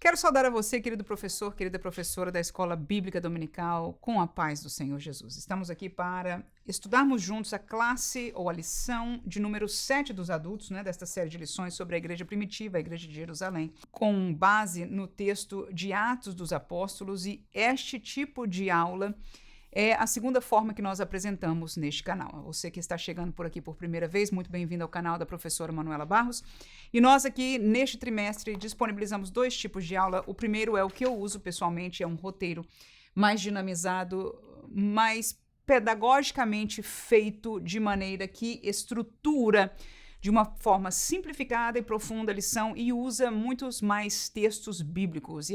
Quero saudar a você, querido professor, querida professora da Escola Bíblica Dominical, com a paz do Senhor Jesus. Estamos aqui para estudarmos juntos a classe ou a lição de número 7 dos adultos, desta série de lições sobre a igreja primitiva, a igreja de Jerusalém, com base no texto de Atos dos Apóstolos, e este tipo de aula é a segunda forma que nós apresentamos neste canal. Você que está chegando por aqui por primeira vez, muito bem-vindo ao canal da professora Manuela Barros. E nós aqui, neste trimestre, disponibilizamos dois tipos de aula. O primeiro é o que eu uso pessoalmente, é um roteiro mais dinamizado, mais pedagogicamente feito, de maneira que estrutura de uma forma simplificada e profunda a lição e usa muitos mais textos bíblicos.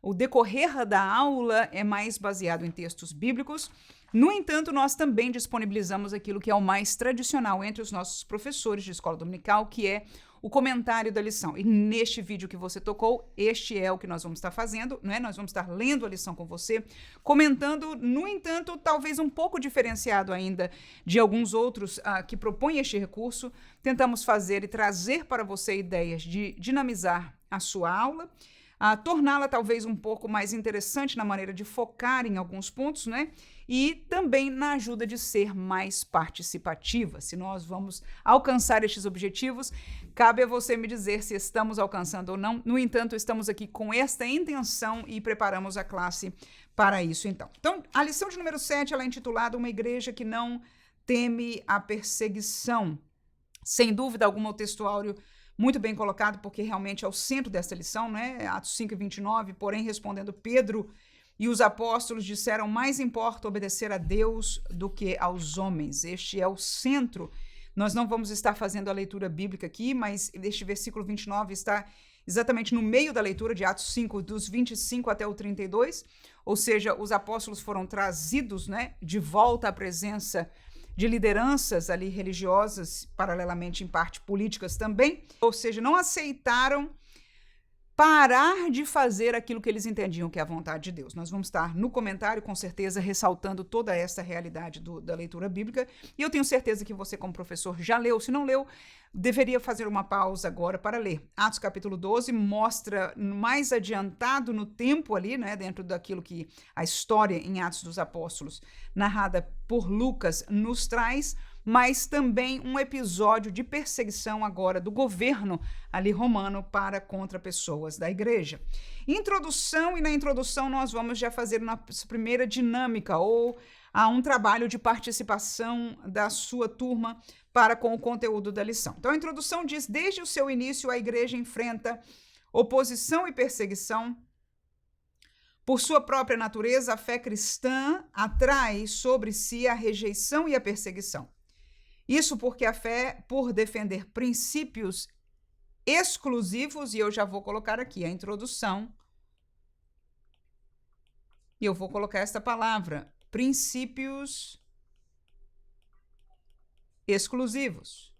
O decorrer da aula é mais baseado em textos bíblicos. No entanto, nós também disponibilizamos aquilo que é o mais tradicional entre os nossos professores de escola dominical, que é o comentário da lição. E neste vídeo que você tocou, este é o que nós vamos estar fazendo, Nós vamos estar lendo a lição com você, comentando, no entanto, talvez um pouco diferenciado ainda de alguns outros que propõem este recurso. Tentamos fazer e trazer para você ideias de dinamizar a sua aula, torná-la talvez um pouco mais interessante na maneira de focar em alguns pontos, E também na ajuda de ser mais participativa. Se nós vamos alcançar estes objetivos, cabe a você me dizer se estamos alcançando ou não. No entanto, estamos aqui com esta intenção e preparamos a classe para isso, então. Então, a lição de número 7, ela é intitulada Uma Igreja que Não Teme a Perseguição. Sem dúvida alguma, o textuário muito bem colocado, porque realmente é o centro dessa lição, Atos 5:29, porém, respondendo Pedro e os apóstolos disseram: mais importa obedecer a Deus do que aos homens. Este é o centro. Nós não vamos estar fazendo a leitura bíblica aqui, mas este versículo 29 está exatamente no meio da leitura de Atos 5, dos 25 até o 32, ou seja, os apóstolos foram trazidos, de volta à presença de lideranças ali religiosas, paralelamente em parte políticas também, ou seja, não aceitaram parar de fazer aquilo que eles entendiam que é a vontade de Deus. Nós vamos estar no comentário, com certeza, ressaltando toda essa realidade da leitura bíblica, e eu tenho certeza que você, como professor, já leu. Se não leu, deveria fazer uma pausa agora para ler. Atos capítulo 12 mostra mais adiantado no tempo ali, dentro daquilo que a história em Atos dos Apóstolos, narrada por Lucas, nos traz, mas também um episódio de perseguição agora do governo ali romano contra pessoas da igreja. Introdução, e na introdução nós vamos já fazer nossa primeira dinâmica, ou um trabalho de participação da sua turma com o conteúdo da lição. Então a introdução diz: desde o seu início a igreja enfrenta oposição e perseguição. Por sua própria natureza, a fé cristã atrai sobre si a rejeição e a perseguição. Isso porque a fé, por defender princípios exclusivos, e eu já vou colocar aqui a introdução, e eu vou colocar esta palavra, princípios exclusivos.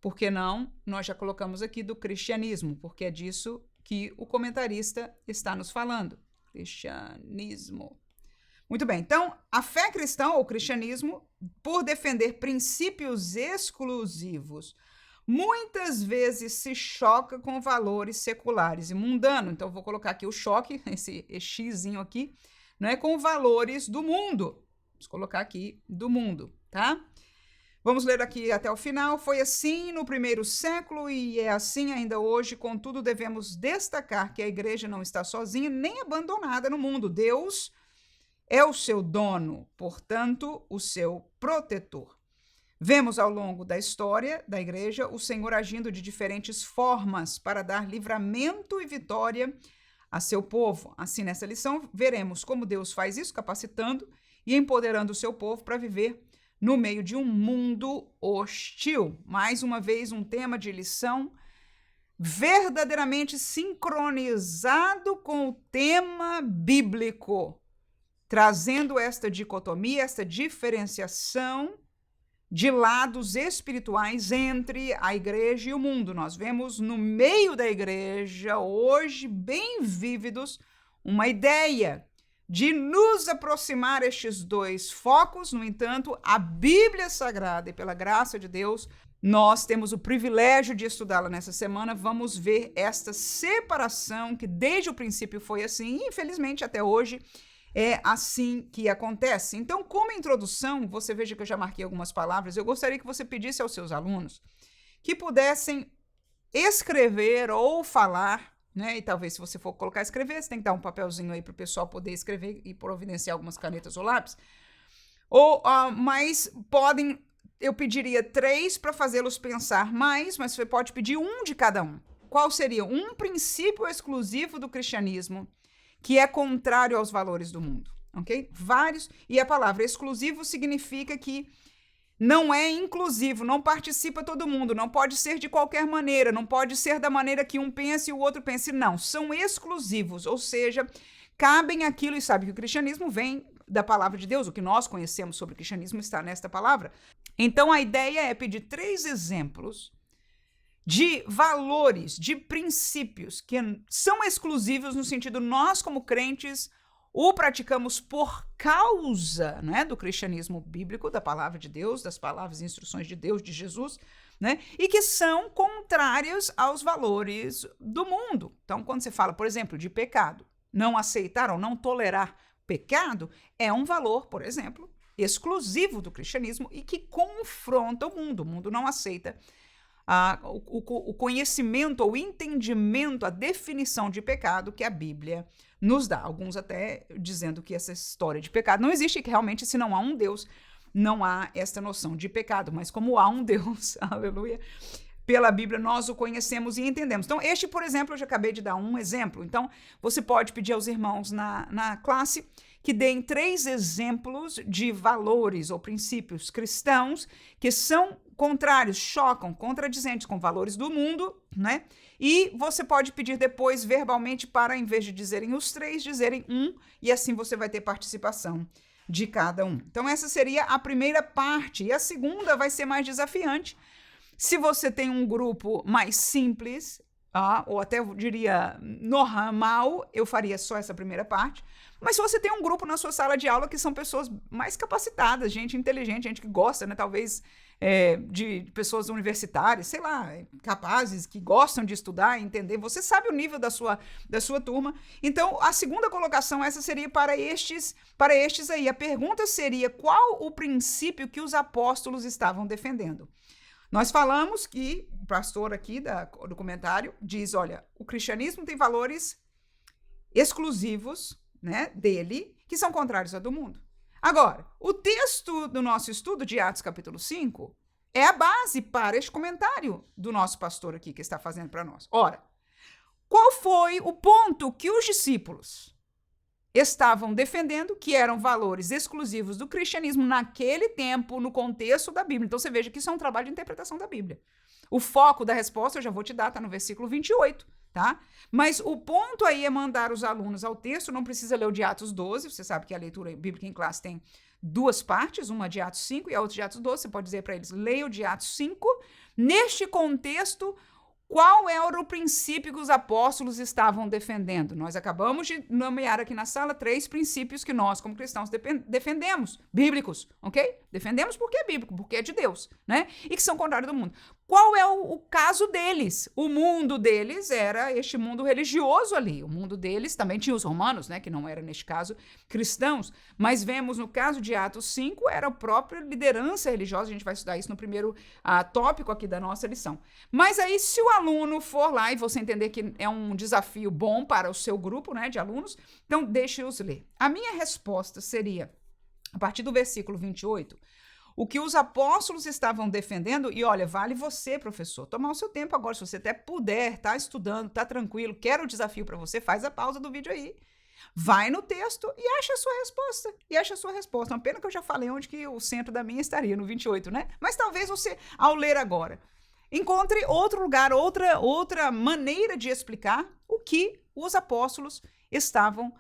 Por que não? Nós já colocamos aqui do cristianismo, porque é disso que o comentarista está nos falando. Cristianismo. Muito bem, então, a fé cristã, ou cristianismo, por defender princípios exclusivos, muitas vezes se choca com valores seculares e mundanos. Então, eu vou colocar aqui o choque, esse xizinho aqui, com valores do mundo. Vamos colocar aqui do mundo, tá? Vamos ler aqui até o final. Foi assim no primeiro século e é assim ainda hoje. Contudo, devemos destacar que a igreja não está sozinha nem abandonada no mundo. Deus é o seu dono, portanto, o seu protetor. Vemos ao longo da história da igreja o Senhor agindo de diferentes formas para dar livramento e vitória a seu povo. Assim, nessa lição, veremos como Deus faz isso, capacitando e empoderando o seu povo para viver no meio de um mundo hostil. Mais uma vez, um tema de lição verdadeiramente sincronizado com o tema bíblico, trazendo esta dicotomia, esta diferenciação de lados espirituais entre a igreja e o mundo. Nós vemos no meio da igreja, hoje, bem vívidos, uma ideia de nos aproximar estes dois focos. No entanto, a Bíblia Sagrada, e pela graça de Deus, nós temos o privilégio de estudá-la nessa semana. Vamos ver esta separação que desde o princípio foi assim e infelizmente até hoje é assim que acontece. Então, como introdução, você veja que eu já marquei algumas palavras, eu gostaria que você pedisse aos seus alunos que pudessem escrever ou falar, né? E talvez se você for colocar escrever, você tem que dar um papelzinho aí para o pessoal poder escrever e providenciar algumas canetas ou lápis. Mas podem, eu pediria 3 para fazê-los pensar mais, mas você pode pedir um de cada um. Qual seria um princípio exclusivo do cristianismo que é contrário aos valores do mundo, ok? Vários, e a palavra exclusivo significa que não é inclusivo, não participa todo mundo, não pode ser de qualquer maneira, não pode ser da maneira que um pense e o outro pense, não, são exclusivos, ou seja, cabem aquilo, e sabe que o cristianismo vem da palavra de Deus, o que nós conhecemos sobre o cristianismo está nesta palavra. Então a ideia é pedir 3 exemplos de valores, de princípios que são exclusivos no sentido nós como crentes o praticamos por causa, né, do cristianismo bíblico, da palavra de Deus, das palavras e instruções de Deus, de Jesus, né, e que são contrários aos valores do mundo. Então, quando você fala, por exemplo, de pecado, não aceitar ou não tolerar pecado é um valor, por exemplo, exclusivo do cristianismo e que confronta o mundo. O mundo não aceita o conhecimento, o entendimento, a definição de pecado que a Bíblia nos dá. Alguns até dizendo que essa história de pecado não existe, que realmente se não há um Deus, não há esta noção de pecado, mas como há um Deus, aleluia, pela Bíblia nós o conhecemos e entendemos. Então este, por exemplo, eu já acabei de dar um exemplo, então você pode pedir aos irmãos na classe que deem 3 exemplos de valores ou princípios cristãos que são contrários, chocam, contradizentes com valores do mundo, né? E você pode pedir depois verbalmente para, em vez de dizerem os 3, dizerem um, e assim você vai ter participação de cada um. Então essa seria a primeira parte, e a segunda vai ser mais desafiante. Se você tem um grupo mais simples, ou até eu diria normal, eu faria só essa primeira parte. Mas se você tem um grupo na sua sala de aula que são pessoas mais capacitadas, gente inteligente, gente que gosta, né, talvez de pessoas universitárias, sei lá, capazes, que gostam de estudar, entender, você sabe o nível da sua turma. Então, a segunda colocação, essa seria para estes aí. A pergunta seria, qual o princípio que os apóstolos estavam defendendo? Nós falamos que, o pastor aqui do comentário diz, olha, o cristianismo tem valores exclusivos, né, dele, que são contrários ao do mundo. Agora, o texto do nosso estudo de Atos capítulo 5 é a base para este comentário do nosso pastor aqui que está fazendo para nós. Ora, qual foi o ponto que os discípulos estavam defendendo que eram valores exclusivos do cristianismo naquele tempo, no contexto da Bíblia? Então você veja que isso é um trabalho de interpretação da Bíblia. O foco da resposta eu já vou te dar, está no versículo 28, tá? Mas o ponto aí é mandar os alunos ao texto, não precisa ler o de Atos 12, você sabe que a leitura bíblica em classe tem 2 partes, uma de Atos 5 e a outra de Atos 12, você pode dizer para eles, leia o de Atos 5, neste contexto, qual era o princípio que os apóstolos estavam defendendo? Nós acabamos de nomear aqui na sala 3 princípios que nós, como cristãos, defendemos, bíblicos, ok? Defendemos porque é bíblico, porque é de Deus, né? E que são contrários do mundo. Qual é o caso deles? O mundo deles era este mundo religioso ali. O mundo deles também tinha os romanos, né? Que não eram, neste caso, cristãos. Mas vemos, no caso de Atos 5, era a própria liderança religiosa. A gente vai estudar isso no primeiro tópico aqui da nossa lição. Mas aí, se o aluno for lá e você entender que é um desafio bom para o seu grupo, né, de alunos, então deixe-os ler. A minha resposta seria, a partir do versículo 28, o que os apóstolos estavam defendendo, e olha, vale você, professor, tomar o seu tempo agora, se você até puder, tá estudando, tá tranquilo, quer o desafio para você, faz a pausa do vídeo aí, vai no texto e acha a sua resposta. Uma pena que eu já falei onde que o centro da minha estaria, no 28, né? Mas talvez você, ao ler agora, encontre outro lugar, outra maneira de explicar o que os apóstolos estavam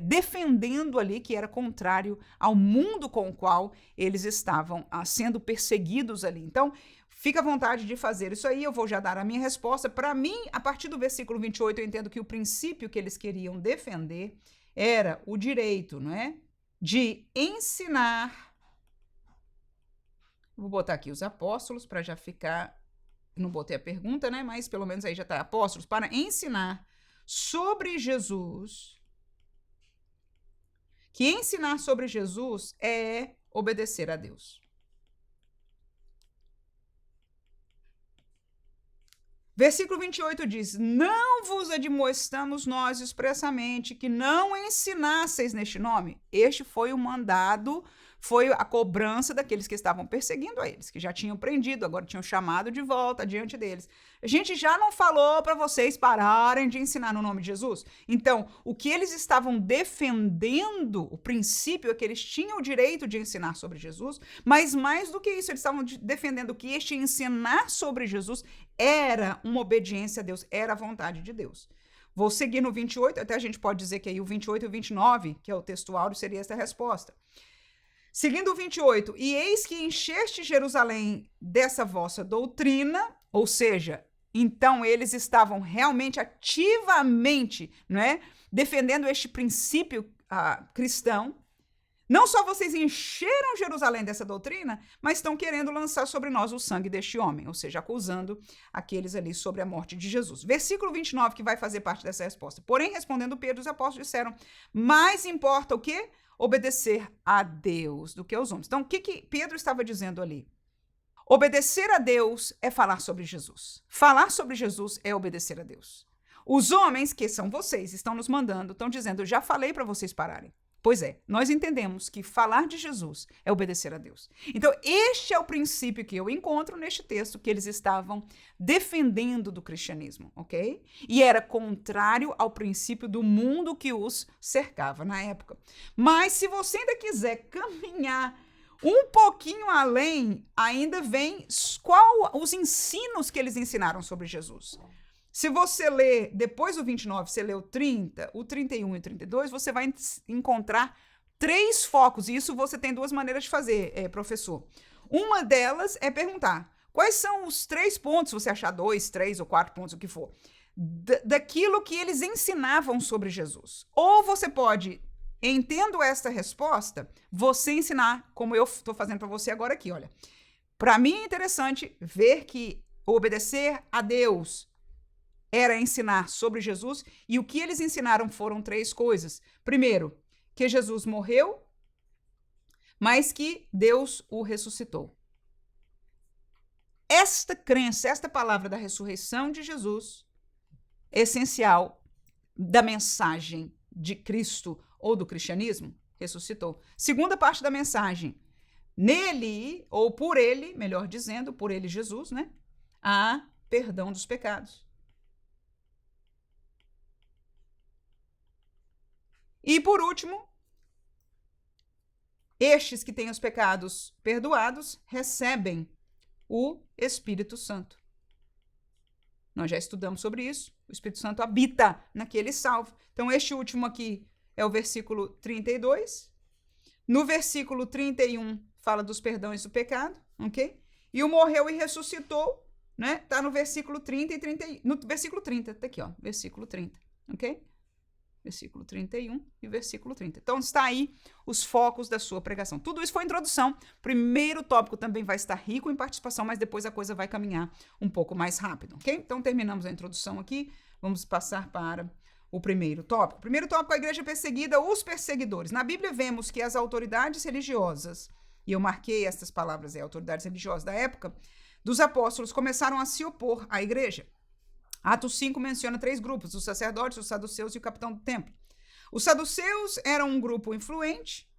defendendo ali, que era contrário ao mundo com o qual eles estavam sendo perseguidos ali. Então, fica à vontade de fazer isso aí, eu vou já dar a minha resposta. Para mim, a partir do versículo 28, eu entendo que o princípio que eles queriam defender era o direito, não é? De ensinar Vou botar aqui os apóstolos para já ficar... Não botei a pergunta, né? Mas pelo menos aí já está. Apóstolos para ensinar sobre Jesus. Que ensinar sobre Jesus é obedecer a Deus. Versículo 28 diz: não vos admoestamos nós expressamente que não ensinasseis neste nome. Este foi o mandado, foi a cobrança daqueles que estavam perseguindo a eles, que já tinham prendido, agora tinham chamado de volta diante deles. A gente já não falou para vocês pararem de ensinar no nome de Jesus? Então, o que eles estavam defendendo, o princípio é que eles tinham o direito de ensinar sobre Jesus, mas mais do que isso, eles estavam defendendo que este ensinar sobre Jesus era uma obediência a Deus, era a vontade de Deus. Vou seguir no 28, até a gente pode dizer que aí o 28 e o 29, que é o texto áureo, seria essa resposta. Seguindo o 28, e eis que encheste Jerusalém dessa vossa doutrina, ou seja, então eles estavam realmente ativamente, não é, defendendo este princípio cristão. Não só vocês encheram Jerusalém dessa doutrina, mas estão querendo lançar sobre nós o sangue deste homem, ou seja, acusando aqueles ali sobre a morte de Jesus. Versículo 29, que vai fazer parte dessa resposta. Porém, respondendo Pedro, os apóstolos disseram, mais importa o quê? Obedecer a Deus do que aos homens. Então, o que Pedro estava dizendo ali? Obedecer a Deus é falar sobre Jesus. Falar sobre Jesus é obedecer a Deus. Os homens, que são vocês, estão nos mandando, estão dizendo, eu já falei para vocês pararem. Pois é, nós entendemos que falar de Jesus é obedecer a Deus. Então, este é o princípio que eu encontro neste texto que eles estavam defendendo do cristianismo, ok? E era contrário ao princípio do mundo que os cercava na época. Mas se você ainda quiser caminhar um pouquinho além, ainda vem os ensinos que eles ensinaram sobre Jesus. Se você ler, depois do 29, você lê o 30, o 31 e o 32, você vai encontrar 3 focos. E isso você tem 2 maneiras de fazer, professor. Uma delas é perguntar quais são os 3 pontos, se você achar 2, 3 ou 4 pontos, o que for, daquilo que eles ensinavam sobre Jesus. Ou você pode, entendo esta resposta, você ensinar, como eu estou fazendo para você agora aqui, olha. Para mim é interessante ver que obedecer a Deus era ensinar sobre Jesus, e o que eles ensinaram foram 3 coisas. Primeiro, que Jesus morreu, mas que Deus o ressuscitou. Esta crença, esta palavra da ressurreição de Jesus, é essencial da mensagem de Cristo ou do cristianismo, ressuscitou. Segunda parte da mensagem, nele, ou por ele, melhor dizendo, por ele Jesus, né? Há perdão dos pecados. E por último, estes que têm os pecados perdoados recebem o Espírito Santo. Nós já estudamos sobre isso. O Espírito Santo habita naquele salvo. Então, este último aqui é o versículo 32. No versículo 31, fala dos perdões do pecado, ok? E o morreu e ressuscitou, né? Tá no versículo 30 e 30. No versículo 30, tá aqui, ó. Versículo 30, ok? Versículo 31 e versículo 30. Então, está aí os focos da sua pregação. Tudo isso foi introdução. Primeiro tópico também vai estar rico em participação, mas depois a coisa vai caminhar um pouco mais rápido, ok? Então, terminamos a introdução aqui. Vamos passar para o primeiro tópico. Primeiro tópico, a igreja perseguida, os perseguidores. Na Bíblia, vemos que as autoridades religiosas, e eu marquei estas palavras, autoridades religiosas da época, dos apóstolos, começaram a se opor à igreja. Atos 5 menciona 3 grupos, os sacerdotes, os saduceus e o capitão do templo. Os saduceus eram um grupo influente,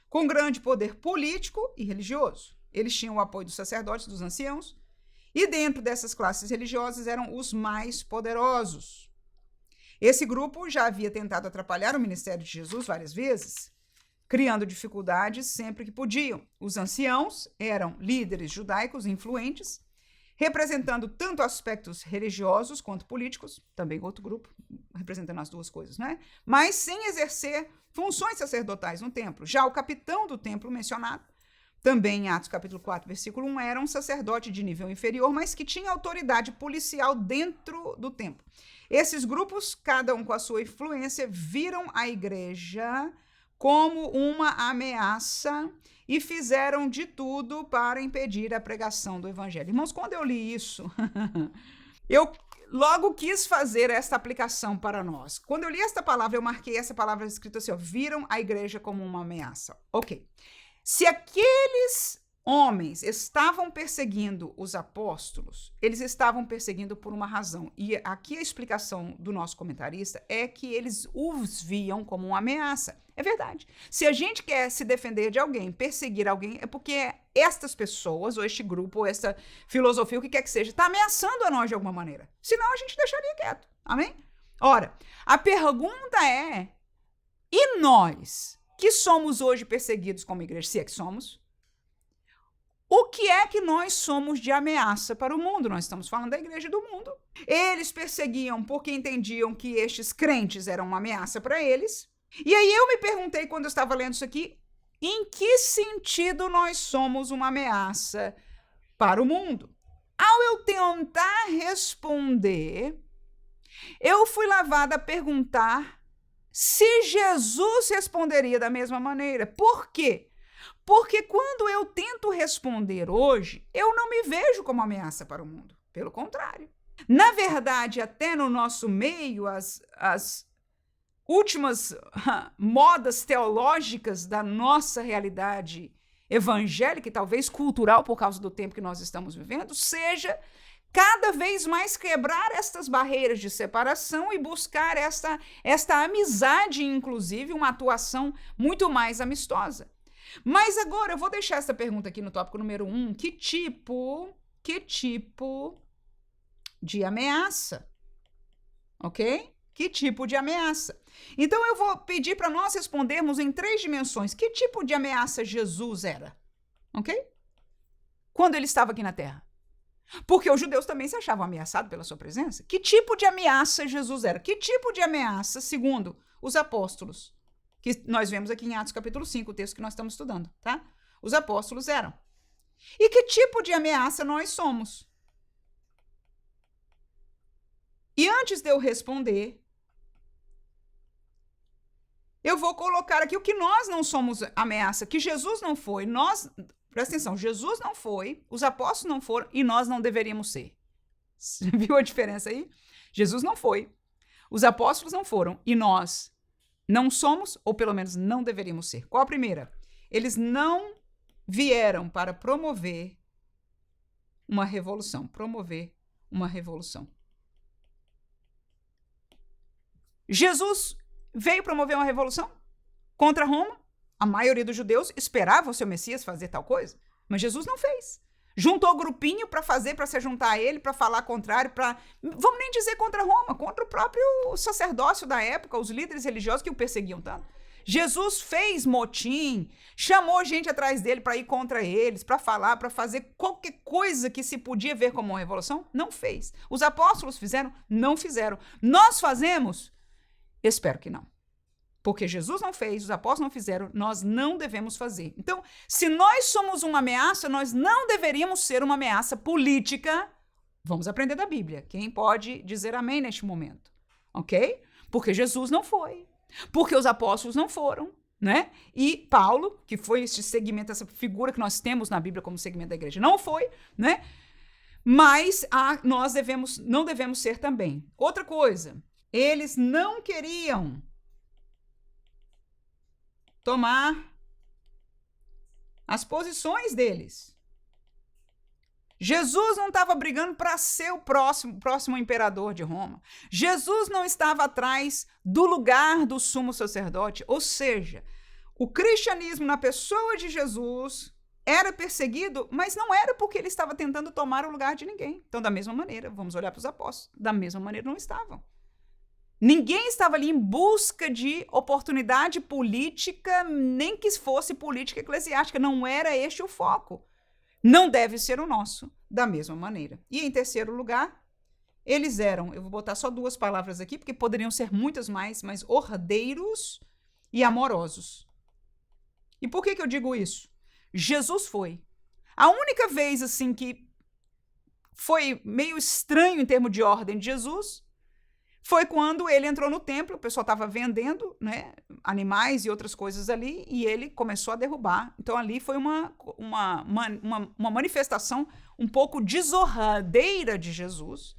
com grande poder político e religioso. Eles tinham o apoio dos sacerdotes, dos anciãos, e dentro dessas classes religiosas eram os mais poderosos. Esse grupo já havia tentado atrapalhar o ministério de Jesus várias vezes, criando dificuldades sempre que podiam. Os anciãos eram líderes judaicos influentes, representando tanto aspectos religiosos quanto políticos, também outro grupo, representando as 2 coisas, né? Mas sem exercer funções sacerdotais no templo. Já o capitão do templo mencionado, também em Atos capítulo 4, versículo 1, era um sacerdote de nível inferior, mas que tinha autoridade policial dentro do templo. Esses grupos, cada um com a sua influência, viram a igreja como uma ameaça e fizeram de tudo para impedir a pregação do evangelho. Irmãos, quando eu li isso, eu logo quis fazer esta aplicação para nós. Quando eu li esta palavra, eu marquei essa palavra escrita assim, ó, viram a igreja como uma ameaça. Ok. Se aqueles homens estavam perseguindo os apóstolos, eles estavam perseguindo por uma razão. E aqui a explicação do nosso comentarista é que eles os viam como uma ameaça. É verdade. Se a gente quer se defender de alguém, perseguir alguém, é porque estas pessoas, ou este grupo, ou essa filosofia, o que quer que seja, está ameaçando a nós de alguma maneira. Senão a gente deixaria quieto. Amém? Ora, a pergunta é, e nós, que somos hoje perseguidos como igreja, se é que somos, o que é que nós somos de ameaça para o mundo? Nós estamos falando da igreja do mundo. Eles perseguiam porque entendiam que estes crentes eram uma ameaça para eles. E aí eu me perguntei, quando eu estava lendo isso aqui, em que sentido nós somos uma ameaça para o mundo? Ao eu tentar responder, eu fui levada a perguntar se Jesus responderia da mesma maneira. Por quê? Porque quando eu tento responder hoje, eu não me vejo como ameaça para o mundo. Pelo contrário. Na verdade, até no nosso meio, as últimas modas teológicas da nossa realidade evangélica e talvez cultural por causa do tempo que nós estamos vivendo, seja cada vez mais quebrar estas barreiras de separação e buscar esta amizade, inclusive, uma atuação muito mais amistosa. Mas agora eu vou deixar essa pergunta aqui no tópico número 1. Que tipo de ameaça? Ok? Que tipo de ameaça? Então eu vou pedir para nós respondermos em 3 dimensões. Que tipo de ameaça Jesus era? Ok? Quando ele estava aqui na Terra. Porque os judeus também se achavam ameaçados pela sua presença. Que tipo de ameaça Jesus era? Que tipo de ameaça, segundo os apóstolos, que nós vemos aqui em Atos capítulo 5, o texto que nós estamos estudando, tá? Os apóstolos eram. E que tipo de ameaça nós somos? E antes de eu responder, eu vou colocar aqui o que nós não somos ameaça, que Jesus não foi, nós, presta atenção, Jesus não foi, os apóstolos não foram e nós não deveríamos ser. Você viu a diferença aí? Jesus não foi, os apóstolos não foram e nós não somos, ou pelo menos não deveríamos ser. Qual a primeira? Eles não vieram para promover uma revolução. Jesus veio promover uma revolução contra Roma. A maioria dos judeus esperava o seu Messias fazer tal coisa, mas Jesus não fez. Juntou grupinho para fazer, para se juntar a ele, para falar contrário, vamos nem dizer contra Roma, contra o próprio sacerdócio da época, os líderes religiosos que o perseguiam tanto. Jesus fez motim, chamou gente atrás dele para ir contra eles, para falar, para fazer qualquer coisa que se podia ver como uma revolução, não fez. Os apóstolos fizeram? Não fizeram. Nós fazemos? Espero que não. Porque Jesus não fez, os apóstolos não fizeram, nós não devemos fazer. Então, se nós somos uma ameaça, nós não deveríamos ser uma ameaça política. Vamos aprender da Bíblia. Quem pode dizer amém neste momento? Ok? Porque Jesus não foi. Porque os apóstolos não foram, né? E Paulo, que foi esse segmento, essa figura que nós temos na Bíblia como segmento da igreja, não foi, né? Mas nós não devemos ser também. Outra coisa, eles não queriam tomar as posições deles. Jesus não estava brigando para ser o próximo imperador de Roma. Jesus não estava atrás do lugar do sumo sacerdote. Ou seja, o cristianismo na pessoa de Jesus era perseguido, mas não era porque ele estava tentando tomar o lugar de ninguém. Então, da mesma maneira, vamos olhar para os apóstolos. Da mesma maneira, não estavam. Ninguém estava ali em busca de oportunidade política, nem que fosse política eclesiástica. Não era este o foco. Não deve ser o nosso, da mesma maneira. E em terceiro lugar, eles eram, eu vou botar só 2 palavras aqui, porque poderiam ser muitas mais, mas ordeiros e amorosos. E por que eu digo isso? Jesus foi. A única vez, assim, que foi meio estranho em termos de ordem de Jesus foi quando ele entrou no templo, o pessoal estava vendendo, né, animais e outras coisas ali, e ele começou a derrubar. Então ali foi uma manifestação um pouco desonradeira de Jesus,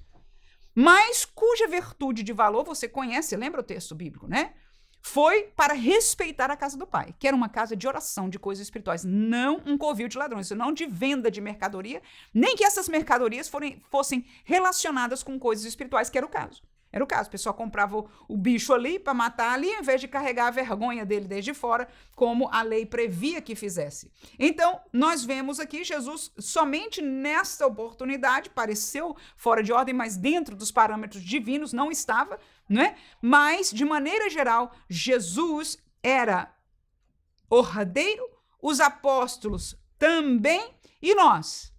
mas cuja virtude de valor você conhece, lembra o texto bíblico, né? Foi para respeitar a casa do Pai, que era uma casa de oração, de coisas espirituais, não um covil de ladrões, não de venda de mercadoria, nem que essas mercadorias fossem relacionadas com coisas espirituais, que era o caso. Era o caso, o pessoal comprava o bicho ali para matar ali, ao invés de carregar a vergonha dele desde fora, como a lei previa que fizesse. Então, nós vemos aqui Jesus, somente nesta oportunidade, pareceu fora de ordem, mas dentro dos parâmetros divinos não estava, né? Mas, de maneira geral, Jesus era ordeiro, os apóstolos também, e nós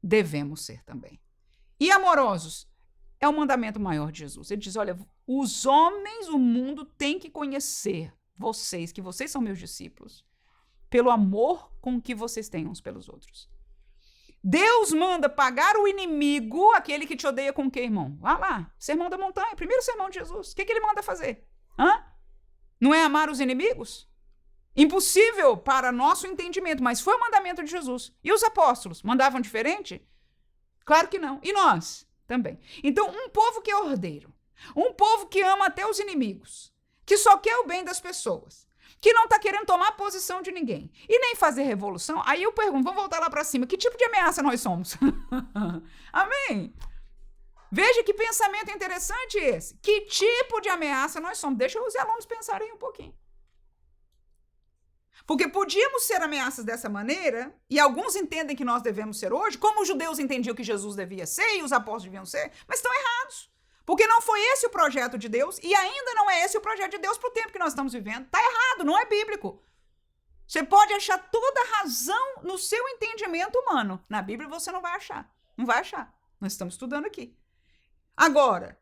devemos ser também. E amorosos, é o mandamento maior de Jesus. Ele diz, olha, os homens, o mundo tem que conhecer vocês, que vocês são meus discípulos, pelo amor com que vocês têm uns pelos outros. Deus manda pagar o inimigo, aquele que te odeia com o quê, irmão? Vá lá, sermão da montanha, primeiro sermão de Jesus. O que ele manda fazer? Não é amar os inimigos? Impossível para nosso entendimento, mas foi o mandamento de Jesus. E os apóstolos, mandavam diferente? Claro que não. E nós? Também. Então, um povo que é ordeiro, um povo que ama até os inimigos, que só quer o bem das pessoas, que não está querendo tomar posição de ninguém e nem fazer revolução, aí eu pergunto, vamos voltar lá para cima, que tipo de ameaça nós somos? Amém? Veja que pensamento interessante esse. Que tipo de ameaça nós somos? Deixa os alunos pensarem um pouquinho. Porque podíamos ser ameaças dessa maneira, e alguns entendem que nós devemos ser hoje, como os judeus entendiam que Jesus devia ser e os apóstolos deviam ser, mas estão errados. Porque não foi esse o projeto de Deus, e ainda não é esse o projeto de Deus para o tempo que nós estamos vivendo. Está errado, não é bíblico. Você pode achar toda a razão no seu entendimento humano. Na Bíblia você não vai achar. Não vai achar. Nós estamos estudando aqui. Agora,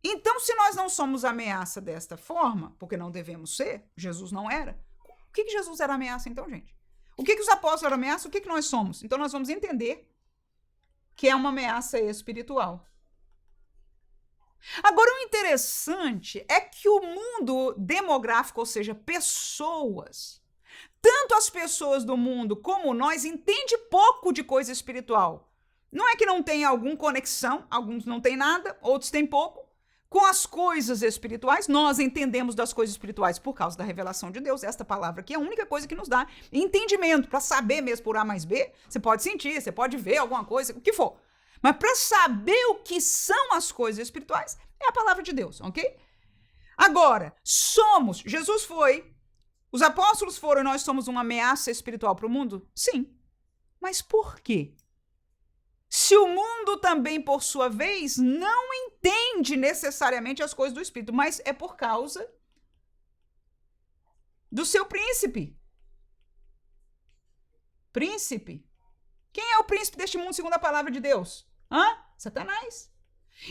então se nós não somos ameaça desta forma, porque não devemos ser, Jesus não era, o que Jesus era ameaça então, gente? O que os apóstolos eram ameaça? O que nós somos? Então nós vamos entender que é uma ameaça espiritual. Agora, o interessante é que o mundo demográfico, ou seja, pessoas, tanto as pessoas do mundo como nós, entende pouco de coisa espiritual. Não é que não tem alguma conexão, alguns não têm nada, outros têm pouco. Com as coisas espirituais, nós entendemos das coisas espirituais por causa da revelação de Deus. Esta palavra aqui é a única coisa que nos dá entendimento, para saber mesmo por A mais B. Você pode sentir, você pode ver alguma coisa, o que for. Mas para saber o que são as coisas espirituais, é a palavra de Deus, ok? Agora, Jesus foi, os apóstolos foram e nós somos uma ameaça espiritual para o mundo? Sim. Mas por quê? Se o mundo também, por sua vez, não entende necessariamente as coisas do Espírito, mas é por causa do seu príncipe. Príncipe? Quem é o príncipe deste mundo segundo a palavra de Deus? Satanás.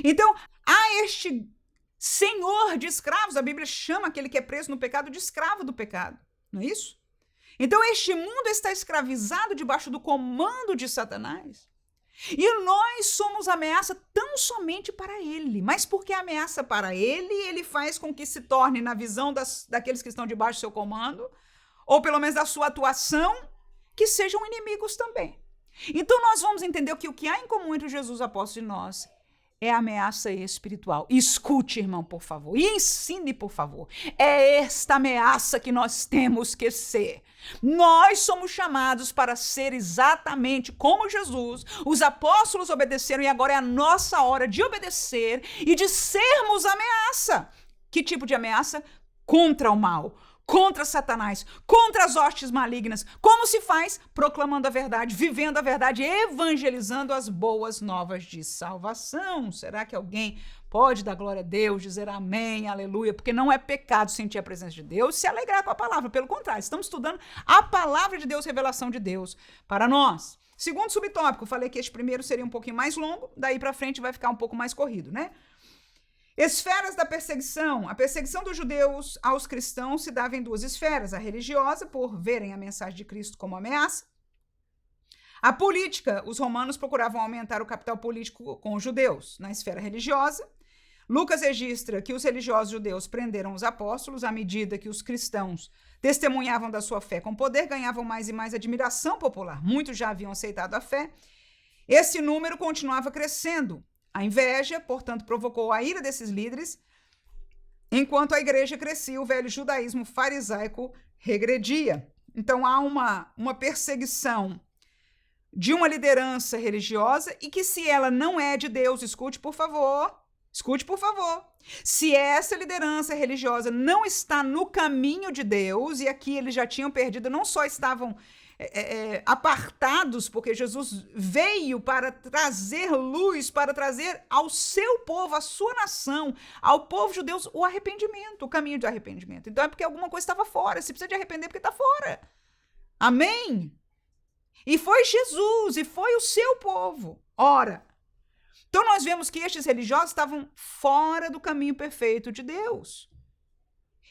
Então, há este senhor de escravos, a Bíblia chama aquele que é preso no pecado de escravo do pecado, não é isso? Então, este mundo está escravizado debaixo do comando de Satanás. E nós somos ameaça tão somente para ele. Mas porque ameaça para ele, ele faz com que se torne, na visão daqueles que estão debaixo do seu comando, ou pelo menos da sua atuação, que sejam inimigos também. Então nós vamos entender que o que há em comum entre Jesus, apóstolos e nós é a ameaça espiritual. Escute, irmão, por favor, e ensine, por favor. É esta ameaça que nós temos que ser. Nós somos chamados para ser exatamente como Jesus. Os apóstolos obedeceram e agora é a nossa hora de obedecer e de sermos ameaça. Que tipo de ameaça? Contra o mal, contra Satanás, contra as hostes malignas. Como se faz? Proclamando a verdade, vivendo a verdade, evangelizando as boas novas de salvação. Será que alguém pode dar glória a Deus, dizer amém, aleluia? Porque não é pecado sentir a presença de Deus, se alegrar com a palavra. Pelo contrário, estamos estudando a palavra de Deus, revelação de Deus para nós. Segundo subtópico, falei que este primeiro seria um pouquinho mais longo, daí para frente vai ficar um pouco mais corrido, né? Esferas da perseguição. A perseguição dos judeus aos cristãos se dava em duas esferas. A religiosa, por verem a mensagem de Cristo como ameaça. A política. Os romanos procuravam aumentar o capital político com os judeus. Na esfera religiosa, Lucas registra que os religiosos judeus prenderam os apóstolos à medida que os cristãos testemunhavam da sua fé com poder, ganhavam mais e mais admiração popular. Muitos já haviam aceitado a fé. Esse número continuava crescendo. A inveja, portanto, provocou a ira desses líderes. Enquanto a igreja crescia, o velho judaísmo farisaico regredia. Então há uma perseguição de uma liderança religiosa e que, se ela não é de Deus, escute por favor, se essa liderança religiosa não está no caminho de Deus, e aqui eles já tinham perdido, não só estavam apartados, porque Jesus veio para trazer luz, para trazer ao seu povo, à sua nação, ao povo judeu, o arrependimento, o caminho de arrependimento. Então é porque alguma coisa estava fora, se precisa de arrepender porque está fora. Amém? E foi Jesus, e foi o seu povo. Ora, então nós vemos que estes religiosos estavam fora do caminho perfeito de Deus.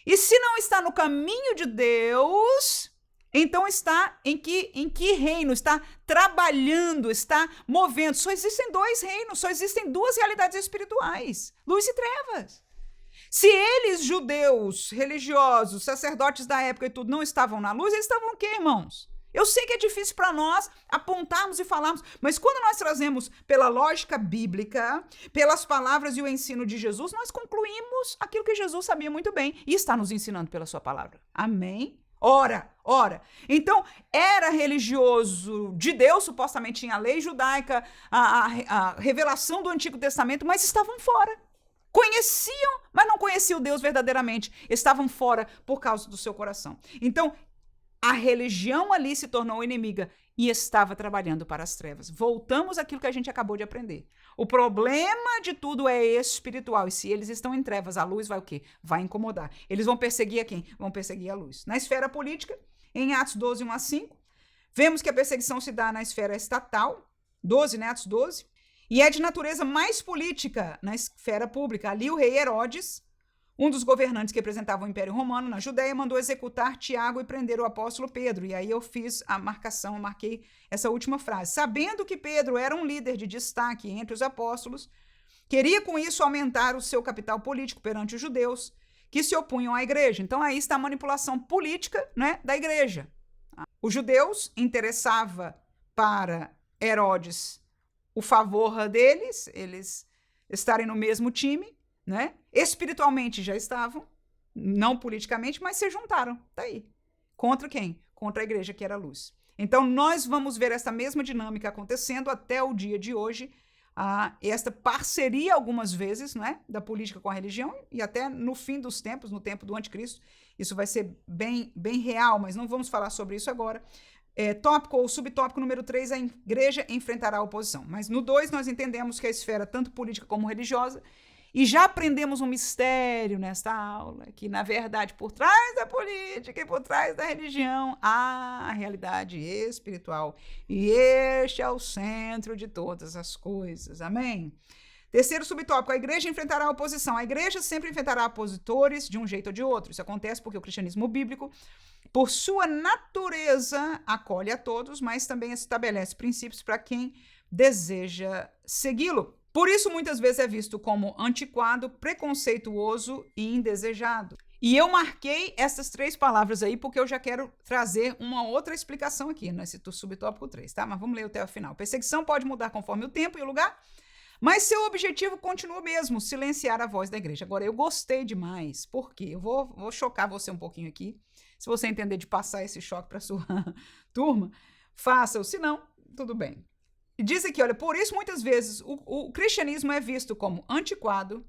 E se não está no caminho de Deus, então está em que reino? Está trabalhando, está movendo. Só existem dois reinos, só existem duas realidades espirituais, luz e trevas. Se eles, judeus, religiosos, sacerdotes da época e tudo, não estavam na luz, eles estavam o quê, irmãos? Eu sei que é difícil para nós apontarmos e falarmos, mas quando nós trazemos pela lógica bíblica, pelas palavras e o ensino de Jesus, nós concluímos aquilo que Jesus sabia muito bem e está nos ensinando pela sua palavra. Amém? Ora. Então, era religioso de Deus, supostamente tinha a lei judaica, a revelação do Antigo Testamento, mas estavam fora. Conheciam, mas não conheciam Deus verdadeiramente. Estavam fora por causa do seu coração. Então, a religião ali se tornou inimiga e estava trabalhando para as trevas. Voltamos àquilo que a gente acabou de aprender. O problema de tudo é espiritual. E se eles estão em trevas, a luz vai o quê? Vai incomodar. Eles vão perseguir a quem? Vão perseguir a luz. Na esfera política, em Atos 12, 1-5, vemos que a perseguição se dá na esfera estatal, 12, né? Atos 12, e é de natureza mais política na esfera pública. Ali o rei Herodes, um dos governantes que representavam o Império Romano na Judéia, mandou executar Tiago e prender o apóstolo Pedro. E aí eu fiz a marcação, eu marquei essa última frase. Sabendo que Pedro era um líder de destaque entre os apóstolos, queria com isso aumentar o seu capital político perante os judeus que se opunham à igreja. Então aí está a manipulação política, né, da igreja. Os judeus interessava para Herodes o favor deles, eles estarem no mesmo time, né? Espiritualmente já estavam, não politicamente, mas se juntaram, tá aí. Contra quem? Contra a igreja que era a luz. Então nós vamos ver essa mesma dinâmica acontecendo até o dia de hoje, esta parceria algumas vezes, né, da política com a religião, e até no fim dos tempos, no tempo do anticristo, isso vai ser bem real, mas não vamos falar sobre isso agora. Tópico ou subtópico número 3, a igreja enfrentará a oposição. Mas no 2 nós entendemos que a esfera tanto política como religiosa, e já aprendemos um mistério nesta aula, que na verdade por trás da política e por trás da religião há a realidade espiritual. E este é o centro de todas as coisas. Amém? Terceiro subtópico, a igreja enfrentará a oposição. A igreja sempre enfrentará opositores de um jeito ou de outro. Isso acontece porque o cristianismo bíblico, por sua natureza, acolhe a todos, mas também estabelece princípios para quem deseja segui-lo. Por isso, muitas vezes é visto como antiquado, preconceituoso e indesejado. E eu marquei essas 3 palavras aí porque eu já quero trazer uma outra explicação aqui, nesse subtópico 3, tá? Mas vamos ler até o final. Perseguição pode mudar conforme o tempo e o lugar, mas seu objetivo continua o mesmo, silenciar a voz da igreja. Agora, eu gostei demais, porque eu vou chocar você um pouquinho aqui. Se você entender de passar esse choque para sua turma, faça-o, se não, tudo bem. E diz aqui, olha, por isso muitas vezes o cristianismo é visto como antiquado,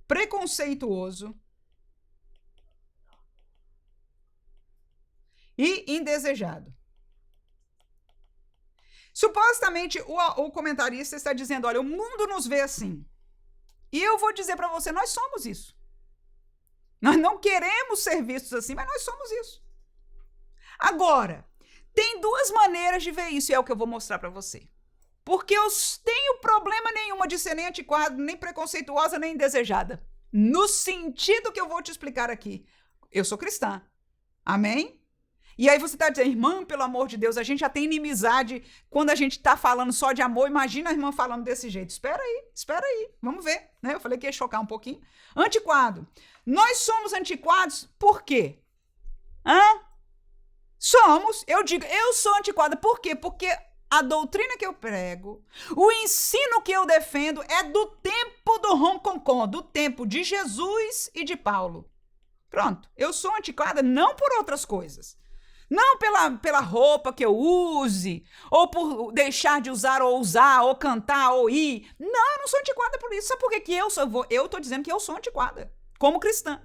preconceituoso e indesejado. Supostamente o comentarista está dizendo, olha, o mundo nos vê assim. E eu vou dizer para você, nós somos isso. Nós não queremos ser vistos assim, mas nós somos isso. Agora, tem 2 maneiras de ver isso, e é o que eu vou mostrar para você. Porque eu tenho problema nenhuma de ser nem antiquado, nem preconceituosa, nem indesejada. No sentido que eu vou te explicar aqui. Eu sou cristã. Amém? E aí você está dizendo, irmã, pelo amor de Deus, a gente já tem inimizade quando a gente está falando só de amor. Imagina a irmã falando desse jeito. Espera aí, vamos ver. Né? Eu falei que ia chocar um pouquinho. Antiquado. Nós somos antiquados por quê? Somos. Eu digo, eu sou antiquada. Por quê? Porque a doutrina que eu prego, o ensino que eu defendo é do tempo do Roncocó, do tempo de Jesus e de Paulo. Pronto. Eu sou antiquada não por outras coisas. Não pela roupa que eu use, ou por deixar de usar, ou cantar, ou ir. Não, eu não sou antiquada por isso. Sabe por que eu estou dizendo que eu sou antiquada, como cristã?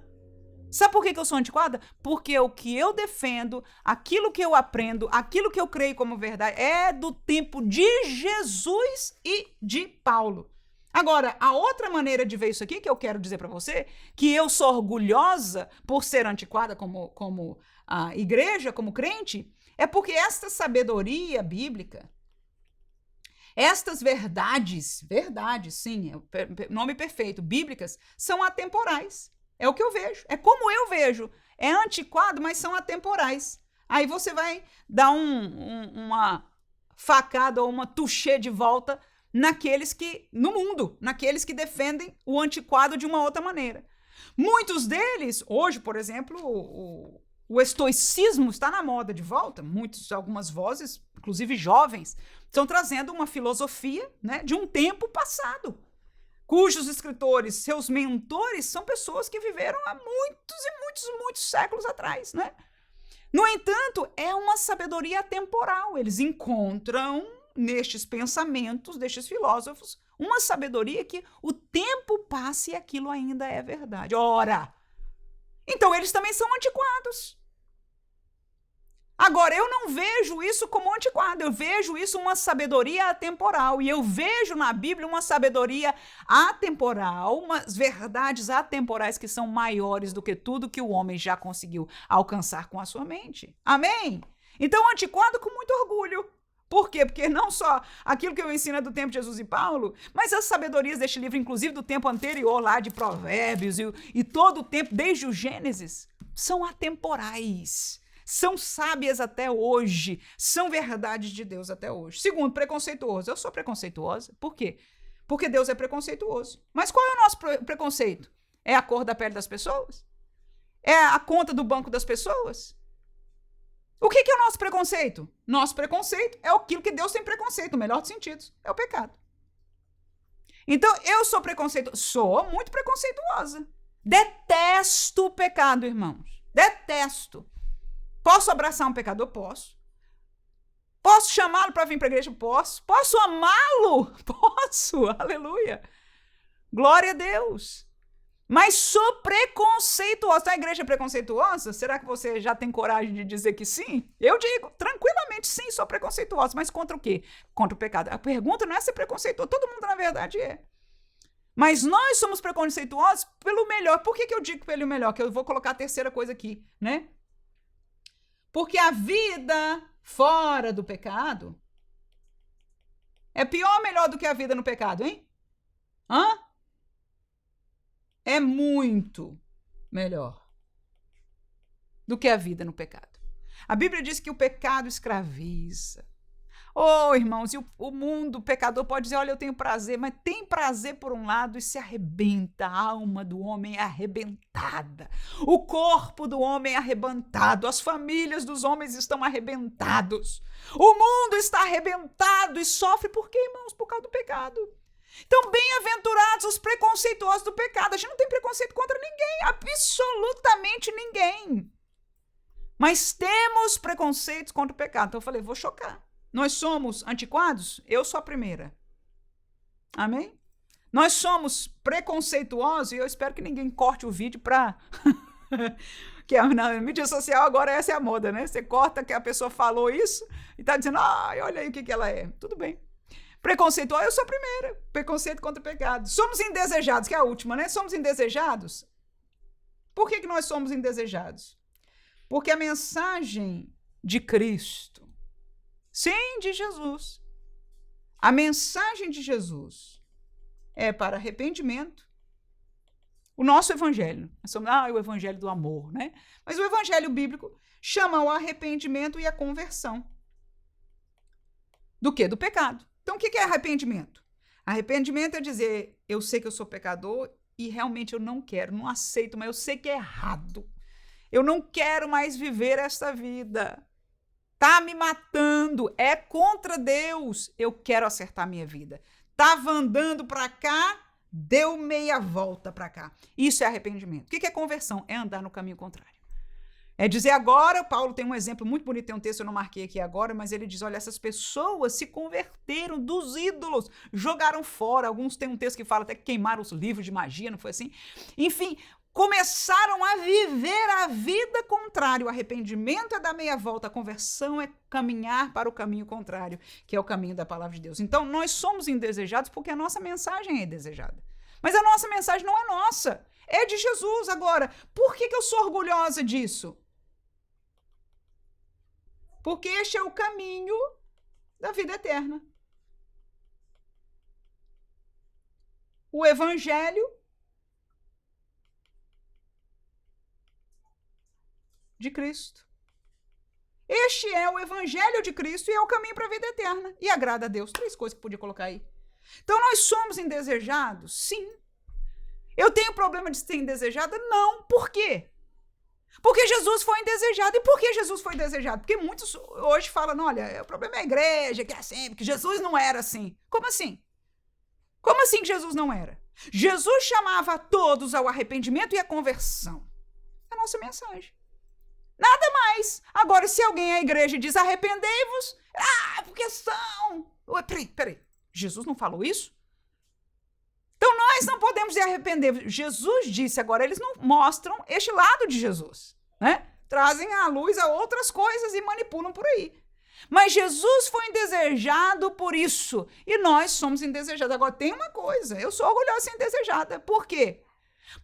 Sabe por que eu sou antiquada? Porque o que eu defendo, aquilo que eu aprendo, aquilo que eu creio como verdade, é do tempo de Jesus e de Paulo. Agora, a outra maneira de ver isso aqui, que eu quero dizer para você, que eu sou orgulhosa por ser antiquada como a igreja, como crente, é porque esta sabedoria bíblica, estas verdades, sim, nome perfeito, bíblicas, são atemporais. É o que eu vejo, é como eu vejo. É antiquado, mas são atemporais. Aí você vai dar uma facada ou uma touché de volta naqueles que, no mundo, naqueles que defendem o antiquado de uma outra maneira. Muitos deles, hoje, por exemplo, o estoicismo está na moda de volta. Algumas vozes, inclusive jovens, estão trazendo uma filosofia, né, de um tempo passado, cujos escritores, seus mentores, são pessoas que viveram há muitos séculos atrás, né? No entanto, é uma sabedoria atemporal. Eles encontram nestes pensamentos destes filósofos uma sabedoria que o tempo passa e aquilo ainda é verdade. Ora, então eles também são antiquados. Agora, eu não vejo isso como antiquado, eu vejo isso uma sabedoria atemporal, e eu vejo na Bíblia uma sabedoria atemporal, umas verdades atemporais que são maiores do que tudo que o homem já conseguiu alcançar com a sua mente. Amém? Então, antiquado com muito orgulho. Por quê? Porque não só aquilo que eu ensino é do tempo de Jesus e Paulo, mas as sabedorias deste livro, inclusive do tempo anterior lá de Provérbios e todo o tempo, desde o Gênesis, são atemporais. São sábias até hoje, são verdades de Deus até hoje. Segundo, preconceituoso. Eu sou preconceituosa. Por quê? Porque Deus é preconceituoso. Mas qual é o nosso preconceito? É a cor da pele das pessoas? É a conta do banco das pessoas? O que é o nosso preconceito? Nosso preconceito é aquilo que Deus tem preconceito, no melhor dos sentidos, é o pecado. Então, eu sou sou muito preconceituosa. Detesto o pecado, irmãos. Detesto. Posso abraçar um pecador? Posso. Posso chamá-lo para vir para a igreja? Posso. Posso amá-lo? Posso. Aleluia. Glória a Deus. Mas sou preconceituosa. Então, a igreja é preconceituosa? Será que você já tem coragem de dizer que sim? Eu digo, tranquilamente, sim, sou preconceituosa. Mas contra o quê? Contra o pecado. A pergunta não é ser preconceituoso. Todo mundo, na verdade, é. Mas nós somos preconceituosos pelo melhor. Por que eu digo pelo melhor? Que eu vou colocar a terceira coisa aqui, né? Porque a vida fora do pecado é pior ou melhor do que a vida no pecado, hein? É muito melhor do que a vida no pecado. A Bíblia diz que o pecado escraviza. Oh, irmãos, e o mundo, o pecador pode dizer, olha, eu tenho prazer, mas tem prazer por um lado e se arrebenta, a alma do homem é arrebentada, o corpo do homem é arrebentado, as famílias dos homens estão arrebentados, o mundo está arrebentado e sofre por quê, irmãos? Por causa do pecado. Então, bem-aventurados os preconceituosos do pecado. A gente não tem preconceito contra ninguém, absolutamente ninguém. Mas temos preconceitos contra o pecado. Então eu falei, vou chocar. Nós somos antiquados? Eu sou a primeira. Amém? Nós somos preconceituosos e eu espero que ninguém corte o vídeo para... que na mídia social agora essa é a moda, né? Você corta que a pessoa falou isso e tá dizendo, olha aí o que ela é. Tudo bem. Preconceituoso, eu sou a primeira. Preconceito contra o pecado. Somos indesejados, que é a última, né? Somos indesejados. Por que nós somos indesejados? Porque a mensagem de Cristo, sim, de Jesus, a mensagem de Jesus é para arrependimento, O nosso evangelho. Nós somos, o evangelho do amor, né? Mas o evangelho bíblico chama o arrependimento e a conversão. Do quê? Do pecado. Então, o que é arrependimento? Arrependimento é dizer, eu sei que eu sou pecador e realmente eu não quero, não aceito, mas eu sei que é errado. Eu não quero mais viver esta vida. Tá me matando, é contra Deus. Eu quero acertar minha vida. Tava andando para cá, deu meia volta para cá. Isso é arrependimento. O que é conversão? É andar no caminho contrário. É dizer agora, Paulo tem um exemplo muito bonito, tem um texto, eu não marquei aqui agora, mas ele diz, olha, essas pessoas se converteram dos ídolos, jogaram fora, alguns têm um texto que fala até que queimaram os livros de magia, não foi assim? Enfim, começaram a viver a vida contrária. O arrependimento é dar meia volta, a conversão é caminhar para o caminho contrário, que é o caminho da palavra de Deus. Então, nós somos indesejados porque a nossa mensagem é desejada. Mas a nossa mensagem não é nossa, é de Jesus. Agora, por que eu sou orgulhosa disso? Porque este é o caminho da vida eterna. O evangelho de Cristo. Este é o evangelho de Cristo e é o caminho para a vida eterna. E agrada a Deus. 3 coisas que podia colocar aí. Então, nós somos indesejados? Sim. Eu tenho problema de ser indesejada? Não. Por quê? Porque Jesus foi indesejado. E por que Jesus foi desejado? Porque muitos hoje falam, olha, o problema é a igreja, que é assim, que Jesus não era assim. Como assim? Como assim que Jesus não era? Jesus chamava a todos ao arrependimento e à conversão. É a nossa mensagem. Nada mais. Agora, se alguém à igreja diz arrependei-vos, porque são... Peraí, Jesus não falou isso? Então, nós não podemos se arrepender. Jesus disse, agora eles não mostram este lado de Jesus, né? Trazem à luz a outras coisas e manipulam por aí. Mas Jesus foi indesejado por isso. E nós somos indesejados. Agora, tem uma coisa, eu sou orgulhosa de ser indesejada. Por quê?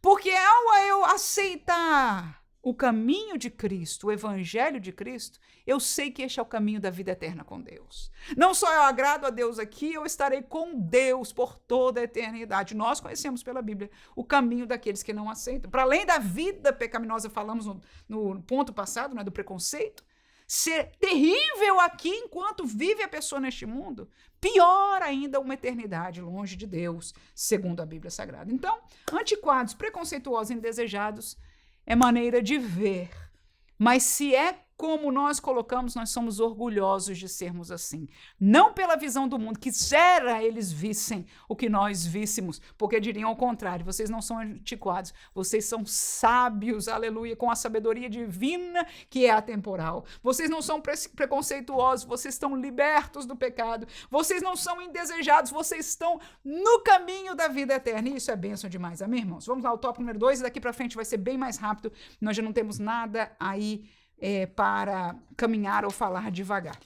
Porque ao eu aceitar o caminho de Cristo, o evangelho de Cristo, eu sei que este é o caminho da vida eterna com Deus. Não só eu agrado a Deus aqui, eu estarei com Deus por toda a eternidade. Nós conhecemos pela Bíblia o caminho daqueles que não aceitam. Para além da vida pecaminosa, falamos no ponto passado, né, do preconceito, ser terrível aqui enquanto vive a pessoa neste mundo, pior ainda uma eternidade longe de Deus, segundo a Bíblia Sagrada. Então, antiquados, preconceituosos, indesejados, é maneira de ver, mas se é como nós colocamos, nós somos orgulhosos de sermos assim. Não pela visão do mundo, quisera eles vissem o que nós víssemos, porque diriam ao contrário, vocês não são antiquados, vocês são sábios, aleluia, com a sabedoria divina que é atemporal. Vocês não são preconceituosos, vocês estão libertos do pecado, vocês não são indesejados, vocês estão no caminho da vida eterna. E isso é bênção demais, amém, irmãos? Vamos lá, o tópico número 2, e daqui para frente vai ser bem mais rápido, nós já não temos nada aí para caminhar ou falar devagar.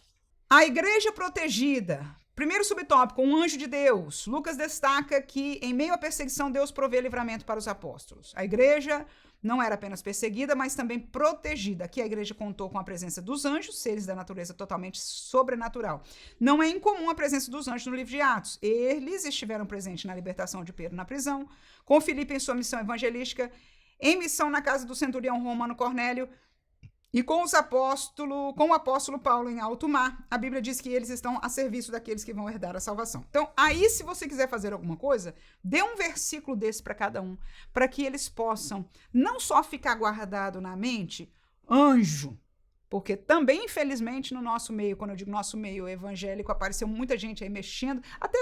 A igreja protegida. Primeiro subtópico, um anjo de Deus. Lucas destaca que em meio à perseguição Deus provê livramento para os apóstolos. A igreja não era apenas perseguida, mas também protegida. Aqui a igreja contou com a presença dos anjos, seres da natureza totalmente sobrenatural. Não é incomum a presença dos anjos no livro de Atos. Eles estiveram presentes na libertação de Pedro na prisão, com Filipe em sua missão evangelística, em missão na casa do centurião romano Cornélio, e com o apóstolo Paulo em alto mar. A Bíblia diz que eles estão a serviço daqueles que vão herdar a salvação. Então, aí, se você quiser fazer alguma coisa, dê um versículo desse para cada um, para que eles possam não só ficar guardado na mente, anjo, porque também, infelizmente, no nosso meio, quando eu digo nosso meio evangélico, apareceu muita gente aí mexendo, até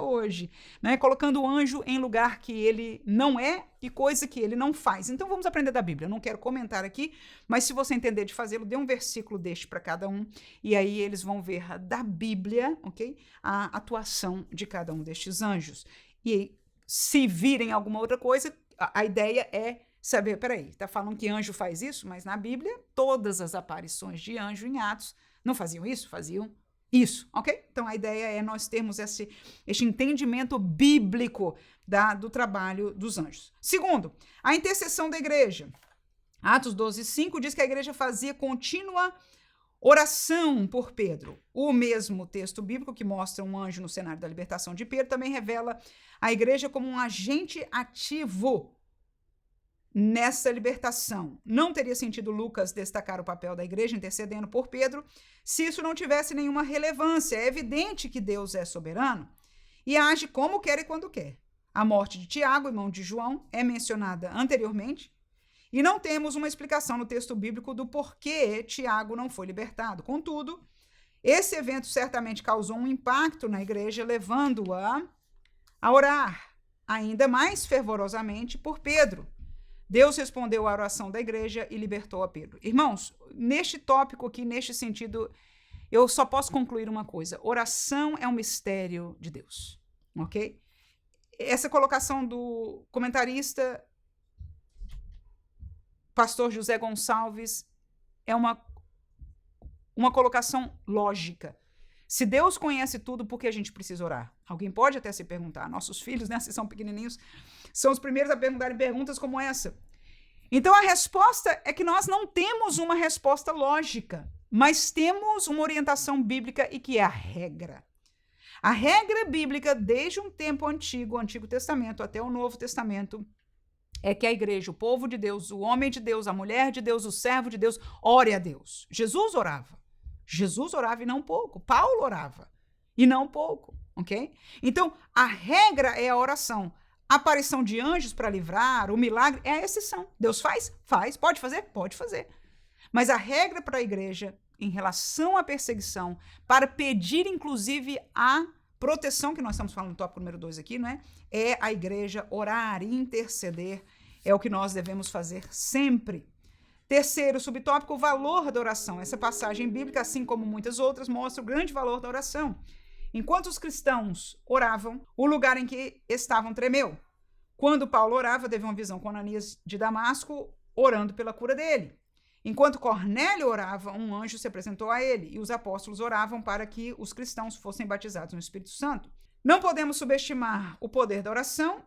hoje, né? Colocando o anjo em lugar que ele não é e coisa que ele não faz. Então, vamos aprender da Bíblia. Eu não quero comentar aqui, mas se você entender de fazê-lo, dê um versículo deste para cada um, e aí eles vão ver da Bíblia, ok? A atuação de cada um destes anjos. E se virem alguma outra coisa, a ideia é saber, peraí, tá falando que anjo faz isso, mas na Bíblia, todas as aparições de anjo em Atos não faziam isso, faziam isso, ok? Então, a ideia é nós termos este entendimento bíblico do trabalho dos anjos. Segundo, a intercessão da igreja. Atos 12:5 diz que a igreja fazia contínua oração por Pedro. O mesmo texto bíblico que mostra um anjo no cenário da libertação de Pedro também revela a igreja como um agente ativo nessa libertação. Não teria sentido Lucas destacar o papel da igreja intercedendo por Pedro se isso não tivesse nenhuma relevância. É evidente que Deus é soberano e age como quer e quando quer. A morte de Tiago, irmão de João, é mencionada anteriormente e não temos uma explicação no texto bíblico do porquê Tiago não foi libertado. Contudo, esse evento certamente causou um impacto na igreja, levando-a a orar ainda mais fervorosamente por Pedro. Deus respondeu à oração da igreja e libertou a Pedro. Irmãos, neste tópico aqui, neste sentido, eu só posso concluir uma coisa. Oração é um mistério de Deus, ok? Essa colocação do comentarista pastor José Gonçalves é uma colocação lógica. Se Deus conhece tudo, por que a gente precisa orar? Alguém pode até se perguntar. Nossos filhos, né, se são pequenininhos, são os primeiros a perguntarem perguntas como essa. Então, a resposta é que nós não temos uma resposta lógica, mas temos uma orientação bíblica e que é a regra. A regra bíblica, desde um tempo antigo, o Antigo Testamento até o Novo Testamento, é que a igreja, o povo de Deus, o homem de Deus, a mulher de Deus, o servo de Deus, ore a Deus. Jesus orava. Jesus orava e não pouco. Paulo orava e não pouco, ok? Então, a regra é a oração. A aparição de anjos para livrar, o milagre, é a exceção. Deus faz? Faz. Pode fazer? Pode fazer. Mas a regra para a igreja, em relação à perseguição, para pedir, inclusive, a proteção, que nós estamos falando no tópico número 2 aqui, não é? É a igreja orar e interceder. É o que nós devemos fazer sempre. Terceiro subtópico, o valor da oração. Essa passagem bíblica, assim como muitas outras, mostra o grande valor da oração. Enquanto os cristãos oravam, o lugar em que estavam tremeu. Quando Paulo orava, teve uma visão com Ananias de Damasco, orando pela cura dele. Enquanto Cornélio orava, um anjo se apresentou a ele, e os apóstolos oravam para que os cristãos fossem batizados no Espírito Santo. Não podemos subestimar o poder da oração.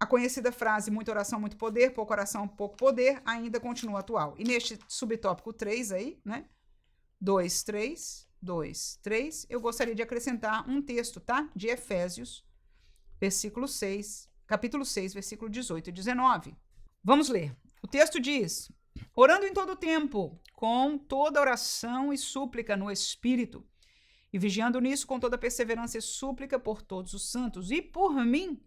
A conhecida frase, muita oração, muito poder, pouca oração, pouco poder, ainda continua atual. E neste subtópico 3 aí, né? 2, 3, eu gostaria de acrescentar um texto, tá? De Efésios, capítulo 6, versículo 18 e 19. Vamos ler. O texto diz: orando em todo tempo, com toda oração e súplica no Espírito, e vigiando nisso com toda perseverança e súplica por todos os santos, e por mim,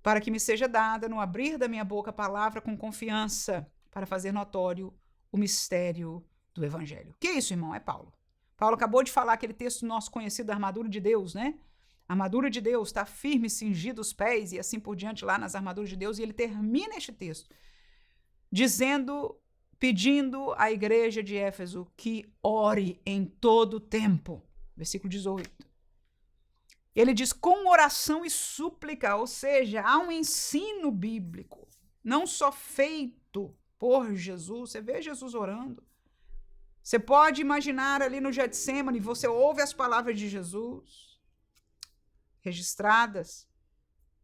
para que me seja dada, no abrir da minha boca, a palavra com confiança, para fazer notório o mistério do Evangelho. Que é isso, irmão? É Paulo. Paulo acabou de falar aquele texto nosso conhecido da armadura de Deus, né? A armadura de Deus, está firme, cingido os pés e assim por diante lá nas armaduras de Deus. E ele termina este texto pedindo à igreja de Éfeso que ore em todo tempo. Versículo 18. Ele diz com oração e súplica, ou seja, há um ensino bíblico, não só feito por Jesus. Você vê Jesus orando. Você pode imaginar ali no Getsêmani, você ouve as palavras de Jesus registradas,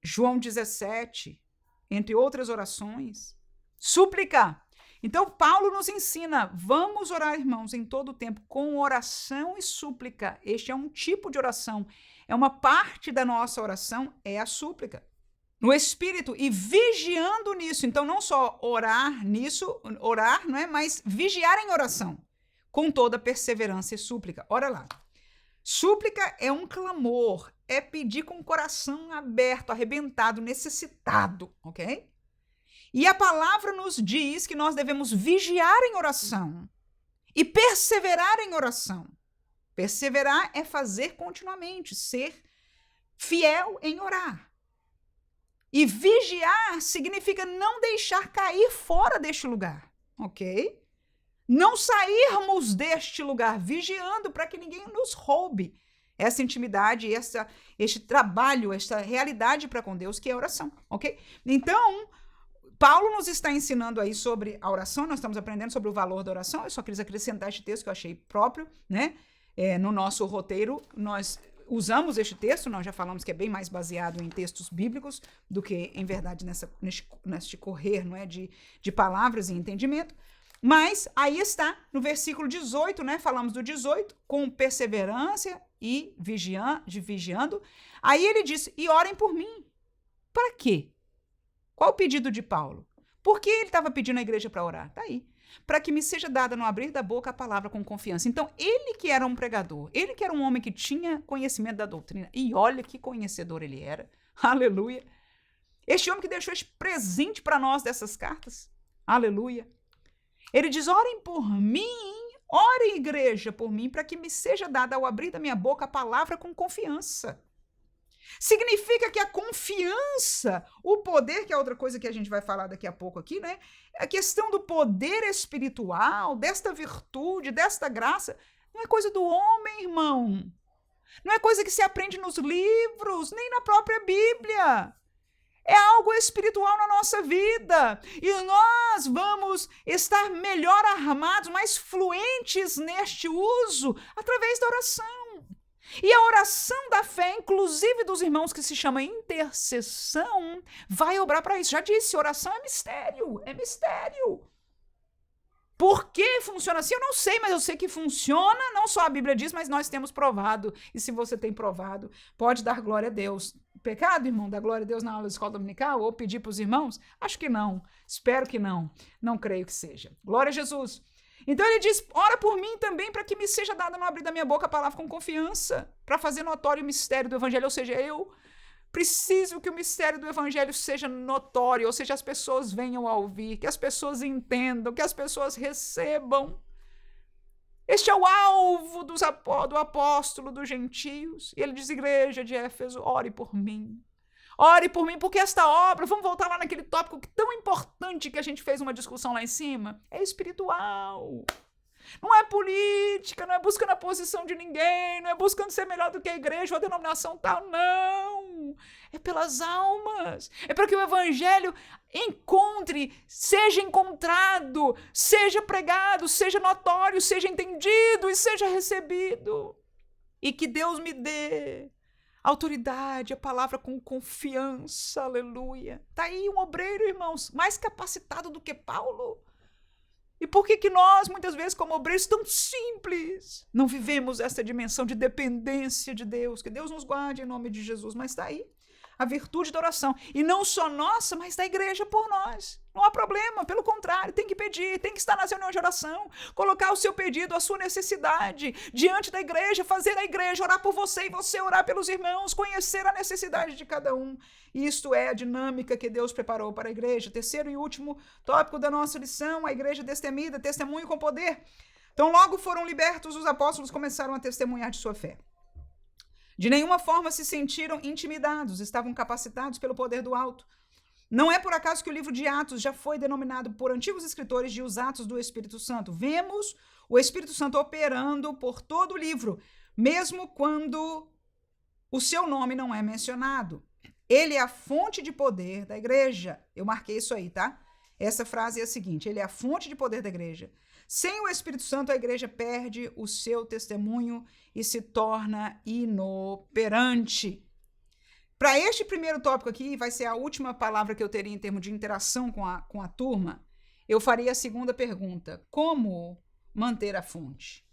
João 17, entre outras orações. Súplica. Então, Paulo nos ensina, vamos orar, irmãos, em todo o tempo, com oração e súplica. Este é um tipo de oração. É uma parte da nossa oração, é a súplica. No Espírito e vigiando nisso. Então, não só orar nisso, orar, não é? Mas vigiar em oração, com toda perseverança e súplica. Ora lá. Súplica é um clamor, é pedir com o coração aberto, arrebentado, necessitado, ok? E a palavra nos diz que nós devemos vigiar em oração e perseverar em oração. Perseverar é fazer continuamente, ser fiel em orar. E vigiar significa não deixar cair fora deste lugar, ok? Não sairmos deste lugar vigiando para que ninguém nos roube essa intimidade, este trabalho, esta realidade para com Deus, que é a oração, ok? Então, Paulo nos está ensinando aí sobre a oração, nós estamos aprendendo sobre o valor da oração. Eu só quis acrescentar este texto que eu achei próprio, né? No nosso roteiro, nós usamos este texto, nós já falamos que é bem mais baseado em textos bíblicos do que, em verdade, neste correr, não é? de palavras e entendimento. Mas aí está, no versículo 18, né? Falamos do 18, com perseverança e vigiando. Aí ele diz, e orem por mim. Para quê? Qual o pedido de Paulo? Por que ele estava pedindo à igreja para orar? Tá aí. Para que me seja dada no abrir da boca a palavra com confiança. Então, ele que era um pregador, ele que era um homem que tinha conhecimento da doutrina, e olha que conhecedor ele era, aleluia. Este homem que deixou este presente para nós dessas cartas, aleluia. Ele diz, orem por mim, orem, igreja, por mim, para que me seja dada ao abrir da minha boca a palavra com confiança. Significa que a confiança, o poder, que é outra coisa que a gente vai falar daqui a pouco aqui, né? A questão do poder espiritual, desta virtude, desta graça, não é coisa do homem, irmão. Não é coisa que se aprende nos livros, nem na própria Bíblia. É algo espiritual na nossa vida. E nós vamos estar melhor armados, mais fluentes neste uso, através da oração. E a oração da fé, inclusive dos irmãos que se chama intercessão, vai obrar para isso. Já disse, oração é mistério, é mistério. Por que funciona assim? Eu não sei, mas eu sei que funciona. Não só a Bíblia diz, mas nós temos provado. E se você tem provado, pode dar glória a Deus. Pecado, irmão, dar glória a Deus na aula da escola dominical? Ou pedir para os irmãos? Acho que não. Espero que não. Não creio que seja. Glória a Jesus. Então ele diz, ora por mim também para que me seja dada no abrir da minha boca a palavra com confiança, para fazer notório o mistério do evangelho, ou seja, eu preciso que o mistério do evangelho seja notório, ou seja, as pessoas venham a ouvir, que as pessoas entendam, que as pessoas recebam. Este é o alvo do apóstolo dos gentios. E ele diz, igreja de Éfeso, ore por mim. Ore por mim, porque esta obra, vamos voltar lá naquele tópico tão importante que a gente fez uma discussão lá em cima, é espiritual. Não é política, não é buscando a posição de ninguém, não é buscando ser melhor do que a igreja ou a denominação tal, não. É pelas almas. É para que o evangelho encontre, seja encontrado, seja pregado, seja notório, seja entendido e seja recebido. E que Deus me dê autoridade, a palavra com confiança, aleluia. Tá aí um obreiro, irmãos, mais capacitado do que Paulo. E por que nós, muitas vezes, como obreiros tão simples, não vivemos essa dimensão de dependência de Deus? Que Deus nos guarde em nome de Jesus. Mas está aí a virtude da oração. E não só nossa, mas da igreja por nós. Não há problema, pelo contrário, tem que pedir, tem que estar nas reuniões de oração, colocar o seu pedido, a sua necessidade diante da igreja, fazer a igreja orar por você e você orar pelos irmãos, conhecer a necessidade de cada um. Isto é a dinâmica que Deus preparou para a igreja. Terceiro e último tópico da nossa lição, a igreja destemida, testemunho com poder. Então, logo foram libertos, os apóstolos começaram a testemunhar de sua fé. De nenhuma forma se sentiram intimidados, estavam capacitados pelo poder do alto. Não é por acaso que o livro de Atos já foi denominado por antigos escritores de os Atos do Espírito Santo. Vemos o Espírito Santo operando por todo o livro, mesmo quando o seu nome não é mencionado. Ele é a fonte de poder da igreja. Eu marquei isso aí, tá? Essa frase é a seguinte, ele é a fonte de poder da igreja. Sem o Espírito Santo, a igreja perde o seu testemunho e se torna inoperante. Para este primeiro tópico aqui, vai ser a última palavra que eu teria em termos de interação com a turma, eu faria a segunda pergunta. Como manter a fonte?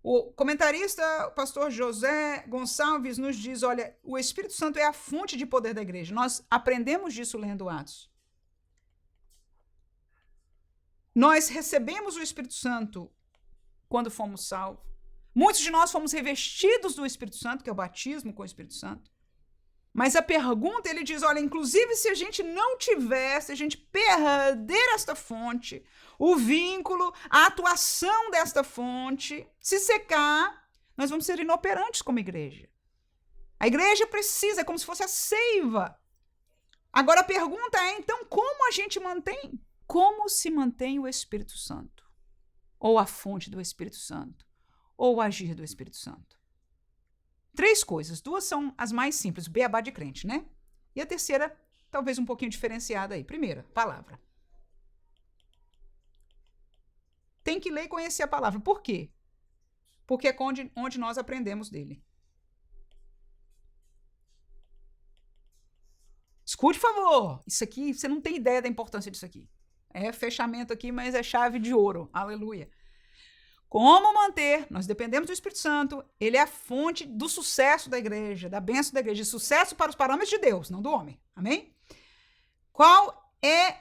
O comentarista, o pastor José Gonçalves, nos diz, olha, o Espírito Santo é a fonte de poder da igreja. Nós aprendemos disso lendo Atos. Nós recebemos o Espírito Santo quando fomos salvos. Muitos de nós fomos revestidos do Espírito Santo, que é o batismo com o Espírito Santo. Mas a pergunta, ele diz, olha, inclusive se a gente não tiver, se a gente perder esta fonte, o vínculo, a atuação desta fonte, se secar, nós vamos ser inoperantes como igreja. A igreja precisa, é como se fosse a seiva. Agora a pergunta é, então, como a gente mantém? Como se mantém o Espírito Santo? Ou a fonte do Espírito Santo? Ou o agir do Espírito Santo? 3 coisas. 2 são as mais simples, o beabá de crente, né? E a terceira, talvez um pouquinho diferenciada aí. Primeira, palavra. Tem que ler e conhecer a palavra. Por quê? Porque é onde nós aprendemos dele. Escute, por favor. Isso aqui, você não tem ideia da importância disso aqui. É fechamento aqui, mas é chave de ouro. Aleluia. Como manter? Nós dependemos do Espírito Santo. Ele é a fonte do sucesso da igreja, da bênção da igreja. De sucesso para os parâmetros de Deus, não do homem. Amém? Qual é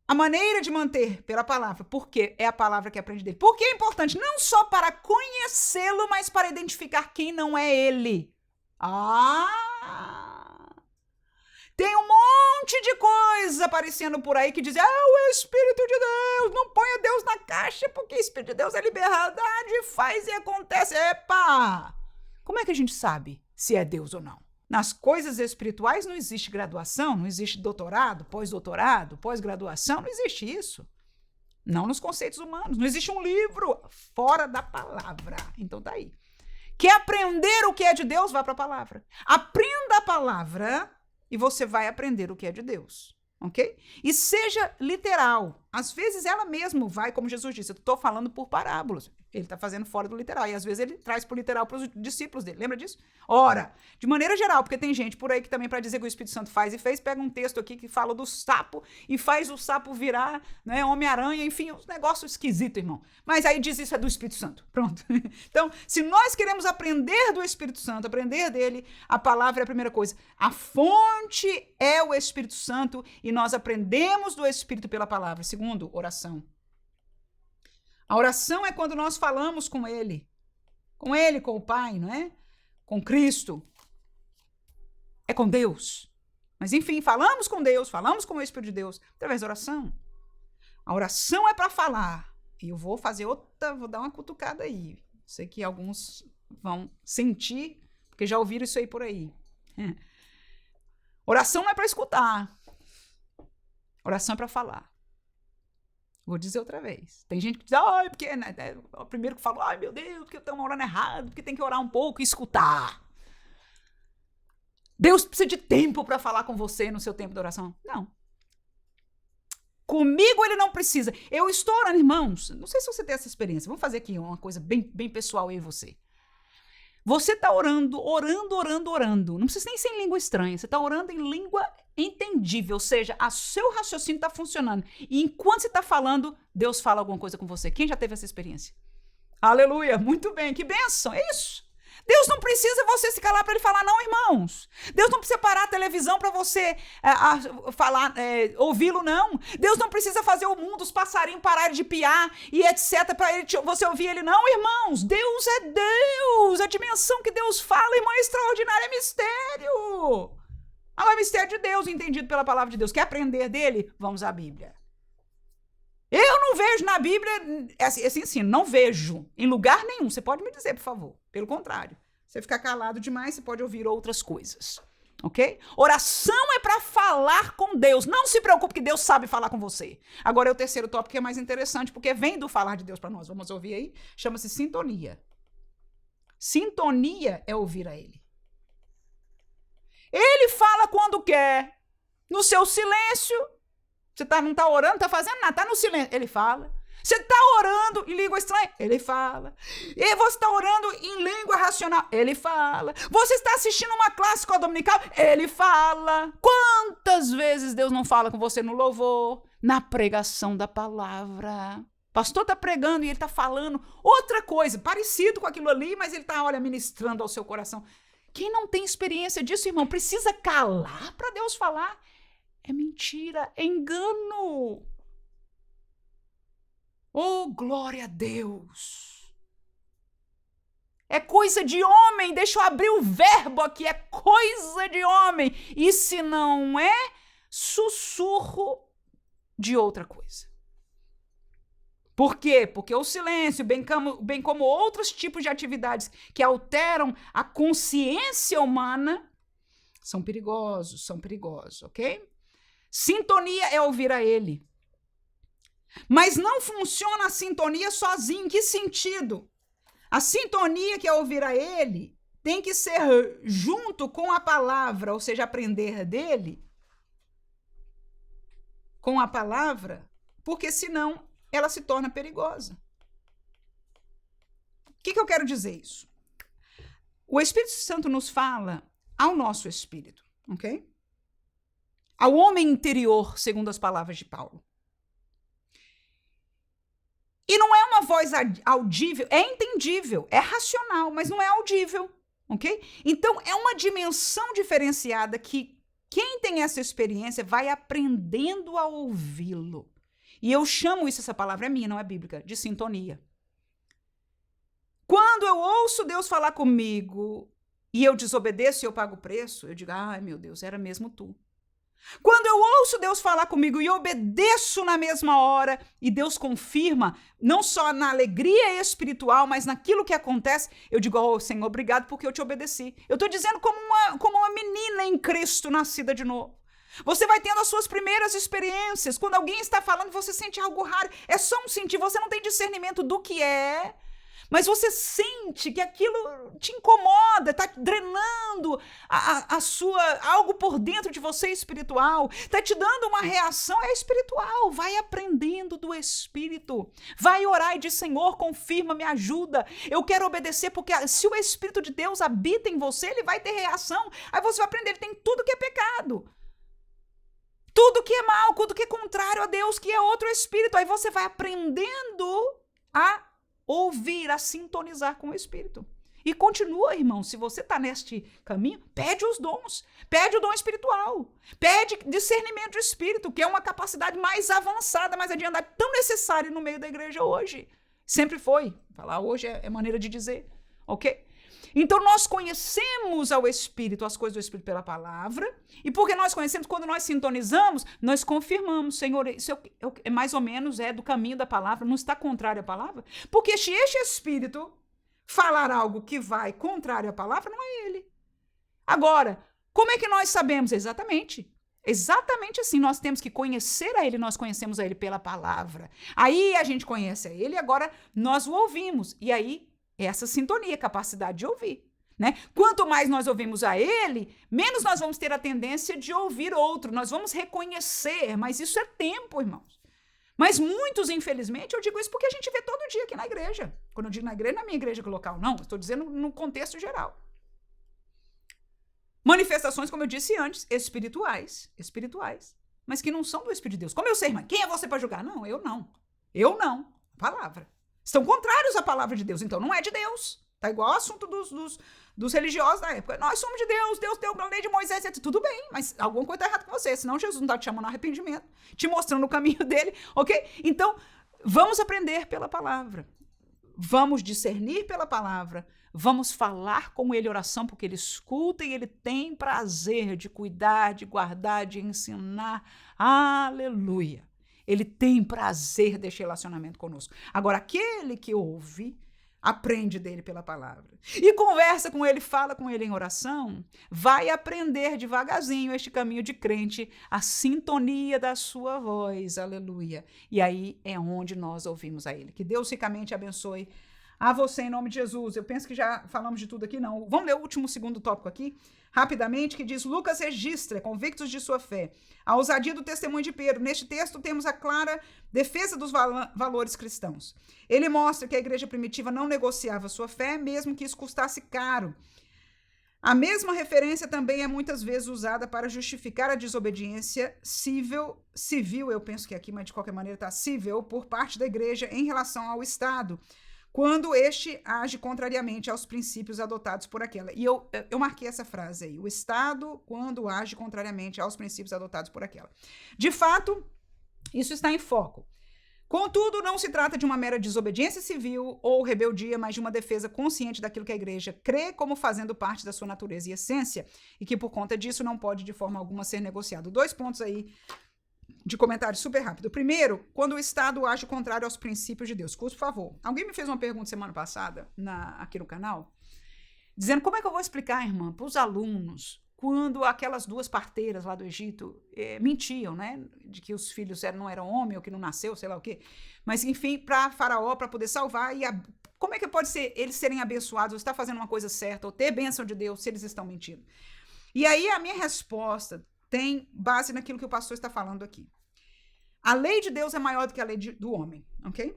A maneira de manter pela palavra, porque é a palavra que aprende dele. Por que é importante? Não só para conhecê-lo, mas para identificar quem não é ele. Tem um monte de coisa aparecendo por aí que diz, o Espírito de Deus, não ponha Deus na caixa, porque o Espírito de Deus é liberdade, faz e acontece. Epa! Como é que a gente sabe se é Deus ou não? Nas coisas espirituais não existe graduação, não existe doutorado, pós-graduação, não existe isso. Não nos conceitos humanos, não existe um livro fora da palavra. Então tá aí. Quer aprender o que é de Deus? Vá para a palavra. Aprenda a palavra e você vai aprender o que é de Deus. Ok? E seja literal. Às vezes ela mesmo vai, como Jesus disse, eu estou falando por parábolas. Ele está fazendo fora do literal. E às vezes ele traz para o literal para os discípulos dele. Lembra disso? Ora, de maneira geral, porque tem gente por aí que também, para dizer que o Espírito Santo faz e fez, pega um texto aqui que fala do sapo e faz o sapo virar, né, Homem-Aranha, enfim, um negócio esquisito, irmão. Mas aí diz isso é do Espírito Santo. Pronto. Então, se nós queremos aprender do Espírito Santo, aprender dele, a palavra é a primeira coisa. A fonte é o Espírito Santo e nós aprendemos do Espírito pela palavra. Segundo, oração. A oração é quando nós falamos com ele, com o Pai, não é? Com Cristo. É com Deus. Mas, enfim, falamos com Deus, falamos com o Espírito de Deus, através da oração. A oração é para falar. E eu vou fazer vou dar uma cutucada aí. Sei que alguns vão sentir, porque já ouviram isso aí por aí. Oração não é para escutar. Oração é para falar. Vou dizer outra vez. Tem gente que diz, porque o primeiro que falou, meu Deus, porque estamos orando errado, porque tem que orar um pouco e escutar. Deus precisa de tempo para falar com você no seu tempo de oração. Não. Comigo ele não precisa. Eu estou orando, irmãos. Não sei se você tem essa experiência. Vamos fazer aqui uma coisa bem, bem pessoal eu e você. Você está orando. Não precisa nem ser em língua estranha. Você está orando em língua entendível, ou seja, o seu raciocínio está funcionando. E enquanto você está falando, Deus fala alguma coisa com você. Quem já teve essa experiência? Aleluia, muito bem, que bênção, é isso. Deus não precisa você se calar para ele falar, não, irmãos. Deus não precisa parar a televisão para você falar, ouvi-lo, não. Deus não precisa fazer o mundo, os passarinhos pararem de piar e etc. para você ouvir ele, não, irmãos. Deus é Deus. A dimensão que Deus fala, irmão, é extraordinária, é mistério. É o mistério de Deus, entendido pela palavra de Deus. Quer aprender dele? Vamos à Bíblia. Eu não vejo na Bíblia, assim, não vejo em lugar nenhum. Você pode me dizer, por favor. Pelo contrário. Você ficar calado demais, você pode ouvir outras coisas. Ok? Oração é para falar com Deus. Não se preocupe que Deus sabe falar com você. Agora é o terceiro tópico que é mais interessante, porque vem do falar de Deus para nós. Vamos ouvir aí? Chama-se sintonia. Sintonia é ouvir a ele. Ele fala quando quer. No seu silêncio. Você não está orando, não está fazendo nada. Está no silêncio. Ele fala. Você está orando em língua estranha. Ele fala. E você está orando em língua racional. Ele fala. Você está assistindo uma classe dominical. Ele fala. Quantas vezes Deus não fala com você no louvor? Na pregação da palavra. O pastor está pregando e ele está falando outra coisa. Parecido com aquilo ali, mas ele está, ministrando ao seu coração. Quem não tem experiência disso, irmão, precisa calar para Deus falar. É mentira, é engano. Oh, glória a Deus. É coisa de homem, deixa eu abrir o verbo aqui, é coisa de homem. E se não é, sussurro de outra coisa. Por quê? Porque o silêncio, bem como outros tipos de atividades que alteram a consciência humana, são perigosos, ok? Sintonia é ouvir a ele. Mas não funciona a sintonia sozinho. Em que sentido? A sintonia que é ouvir a ele tem que ser junto com a palavra, ou seja, aprender dele com a palavra, porque senão ela se torna perigosa. O que eu quero dizer isso? O Espírito Santo nos fala ao nosso espírito, ok? Ao homem interior, segundo as palavras de Paulo. E não é uma voz audível, é entendível, é racional, mas não é audível, ok? Então, é uma dimensão diferenciada que quem tem essa experiência vai aprendendo a ouvi-lo. E eu chamo isso, essa palavra é minha, não é bíblica, de sintonia. Quando eu ouço Deus falar comigo e eu desobedeço e eu pago o preço, eu digo, ai meu Deus, era mesmo tu. Quando eu ouço Deus falar comigo e obedeço na mesma hora, e Deus confirma, não só na alegria espiritual, mas naquilo que acontece, eu digo, oh Senhor, obrigado porque eu te obedeci. Eu estou dizendo como uma menina em Cristo nascida de novo. Você vai tendo as suas primeiras experiências. Quando alguém está falando, você sente algo raro. É só um sentir, você não tem discernimento do que é, mas você sente que aquilo te incomoda, está drenando algo por dentro de você espiritual, está te dando uma reação, é espiritual. Vai aprendendo do Espírito. Vai orar e diz, Senhor, confirma, me ajuda. Eu quero obedecer, porque se o Espírito de Deus habita em você, ele vai ter reação. Aí você vai aprender, ele tem tudo que é pecado. Tudo que é mal, tudo que é contrário a Deus, que é outro Espírito. Aí você vai aprendendo a ouvir, a sintonizar com o Espírito. E continua, irmão, se você está neste caminho, pede os dons, pede o dom espiritual, pede discernimento do Espírito, que é uma capacidade mais avançada, mais adiantada, tão necessária no meio da igreja hoje. Sempre foi. Falar hoje é maneira de dizer, ok? Então nós conhecemos ao Espírito, as coisas do Espírito pela palavra, e porque nós conhecemos, quando nós sintonizamos, nós confirmamos, Senhor, isso é mais ou menos do caminho da palavra, não está contrário à palavra, porque se este Espírito falar algo que vai contrário à palavra, não é ele. Agora, como é que nós sabemos? Exatamente assim, nós temos que conhecer a ele, nós conhecemos a ele pela palavra. Aí a gente conhece a ele, agora nós o ouvimos, e aí essa sintonia, capacidade de ouvir, né? Quanto mais nós ouvimos a ele, menos nós vamos ter a tendência de ouvir outro, nós vamos reconhecer, mas isso é tempo, irmãos. Mas muitos, infelizmente, eu digo isso porque a gente vê todo dia aqui na igreja. Quando eu digo na igreja, não é minha igreja local, não, estou dizendo no contexto geral. Manifestações, como eu disse antes, espirituais, mas que não são do Espírito de Deus. Como eu sei, irmã, quem é você para julgar? Não, eu não, a palavra. Estão contrários à palavra de Deus, então não é de Deus. Tá igual ao assunto dos religiosos da época. Nós somos de Deus, Deus deu a lei de Moisés, etc. Tudo bem, mas alguma coisa está errada com você, senão Jesus não está te chamando ao arrependimento, te mostrando o caminho dele, ok? Então, vamos aprender pela palavra, vamos discernir pela palavra, vamos falar com ele oração, porque ele escuta e ele tem prazer de cuidar, de guardar, de ensinar. Aleluia! Ele tem prazer deste relacionamento conosco. Agora, aquele que ouve, aprende dele pela palavra. E conversa com ele, fala com ele em oração, vai aprender devagarzinho este caminho de crente, a sintonia da sua voz. Aleluia. E aí é onde nós ouvimos a ele. Que Deus ricamente abençoe a você em nome de Jesus. Eu penso que já falamos de tudo aqui, não. Vamos ler o último segundo tópico aqui, rapidamente, que diz, Lucas registra, convictos de sua fé, a ousadia do testemunho de Pedro. Neste texto temos a clara defesa dos valores cristãos. Ele mostra que a igreja primitiva não negociava sua fé, mesmo que isso custasse caro. A mesma referência também é muitas vezes usada para justificar a desobediência civil, eu penso que aqui, mas de qualquer maneira está civil, por parte da igreja em relação ao Estado, quando este age contrariamente aos princípios adotados por aquela. E eu marquei essa frase aí, o Estado quando age contrariamente aos princípios adotados por aquela. De fato, isso está em foco. Contudo, não se trata de uma mera desobediência civil ou rebeldia, mas de uma defesa consciente daquilo que a igreja crê como fazendo parte da sua natureza e essência, e que por conta disso não pode de forma alguma ser negociado. 2 pontos aí de comentário super rápido. Primeiro, quando o Estado age contrário aos princípios de Deus. Por favor, alguém me fez uma pergunta semana passada aqui no canal, dizendo como é que eu vou explicar, irmã, para os alunos, quando aquelas 2 parteiras lá do Egito mentiam, né, de que os filhos não eram homem ou que não nasceu, sei lá o quê, mas enfim, para Faraó, para poder salvar, como é que pode ser eles serem abençoados, ou estar fazendo uma coisa certa, ou ter bênção de Deus, se eles estão mentindo? E aí a minha resposta tem base naquilo que o pastor está falando aqui. A lei de Deus é maior do que a lei do homem, ok?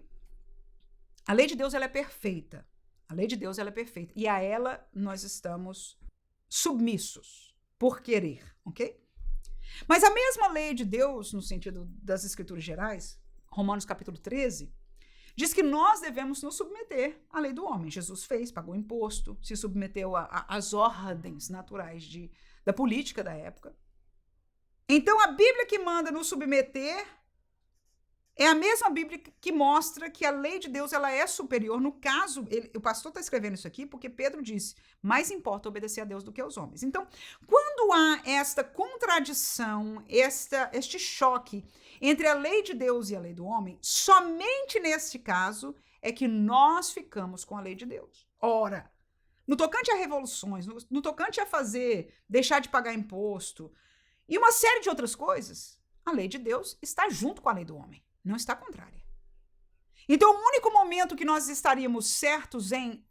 A lei de Deus, ela é perfeita. A lei de Deus, ela é perfeita. E a ela nós estamos submissos por querer, ok? Mas a mesma lei de Deus, no sentido das escrituras gerais, Romanos capítulo 13, diz que nós devemos nos submeter à lei do homem. Jesus fez, pagou imposto, se submeteu às ordens naturais da política da época. Então, a Bíblia que manda nos submeter É a mesma Bíblia que mostra que a lei de Deus ela é superior. No caso, o pastor está escrevendo isso aqui porque Pedro disse, mais importa obedecer a Deus do que aos homens. Então, quando há esta contradição, este choque entre a lei de Deus e a lei do homem, somente neste caso é que nós ficamos com a lei de Deus. Ora, no tocante a revoluções, no tocante a deixar de pagar imposto e uma série de outras coisas, a lei de Deus está junto com a lei do homem. Não está contrária. Então, o único momento que nós estaríamos certos em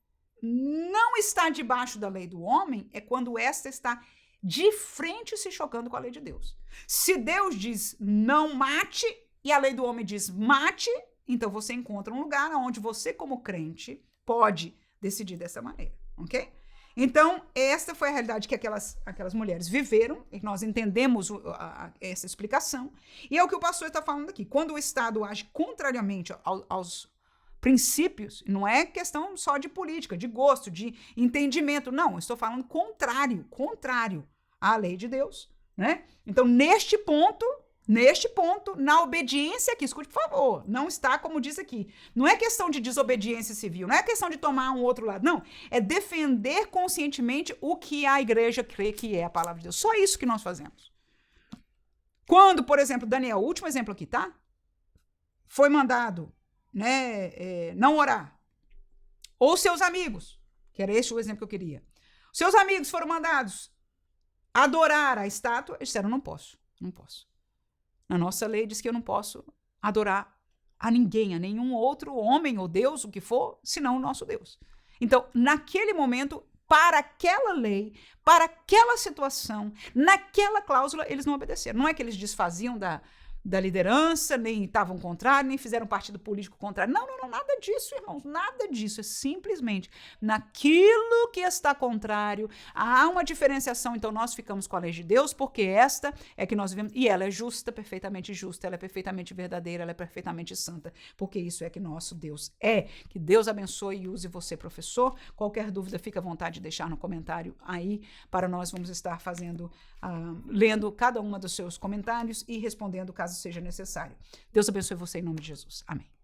não estar debaixo da lei do homem é quando esta está de frente se chocando com a lei de Deus. Se Deus diz não mate e a lei do homem diz mate, então você encontra um lugar onde você, como crente, pode decidir dessa maneira, ok? Então, esta foi a realidade que aquelas mulheres viveram, e nós entendemos essa explicação, e é o que o pastor está falando aqui. Quando o Estado age contrariamente aos princípios, não é questão só de política, de gosto, de entendimento, não, estou falando contrário à lei de Deus, né? Então, neste ponto, na obediência aqui, escute, por favor, não está como diz aqui. Não é questão de desobediência civil, não é questão de tomar um outro lado, não. É defender conscientemente o que a igreja crê que é a palavra de Deus. Só isso que nós fazemos. Quando, por exemplo, Daniel, o último exemplo aqui, tá? Foi mandado, né, não orar. Ou seus amigos, que era esse o exemplo que eu queria. Seus amigos foram mandados adorar a estátua, eles disseram, não posso. Na nossa lei diz que eu não posso adorar a ninguém, a nenhum outro homem ou Deus, o que for, senão o nosso Deus. Então, naquele momento, para aquela lei, para aquela situação, naquela cláusula, eles não obedeceram. Não é que eles desfaziam da liderança, nem estavam contrários, nem fizeram partido político contrário. Não, nada disso, irmãos, nada disso. É simplesmente naquilo que está contrário, há uma diferenciação, então nós ficamos com a lei de Deus, porque esta é que nós vivemos, e ela é justa, ela é perfeitamente verdadeira, ela é perfeitamente santa, porque isso é que nosso Deus é. Que Deus abençoe e use você, professor. Qualquer dúvida, fica à vontade de deixar no comentário aí, para nós vamos estar lendo cada uma dos seus comentários e respondendo caso seja necessário. Deus abençoe você em nome de Jesus. Amém.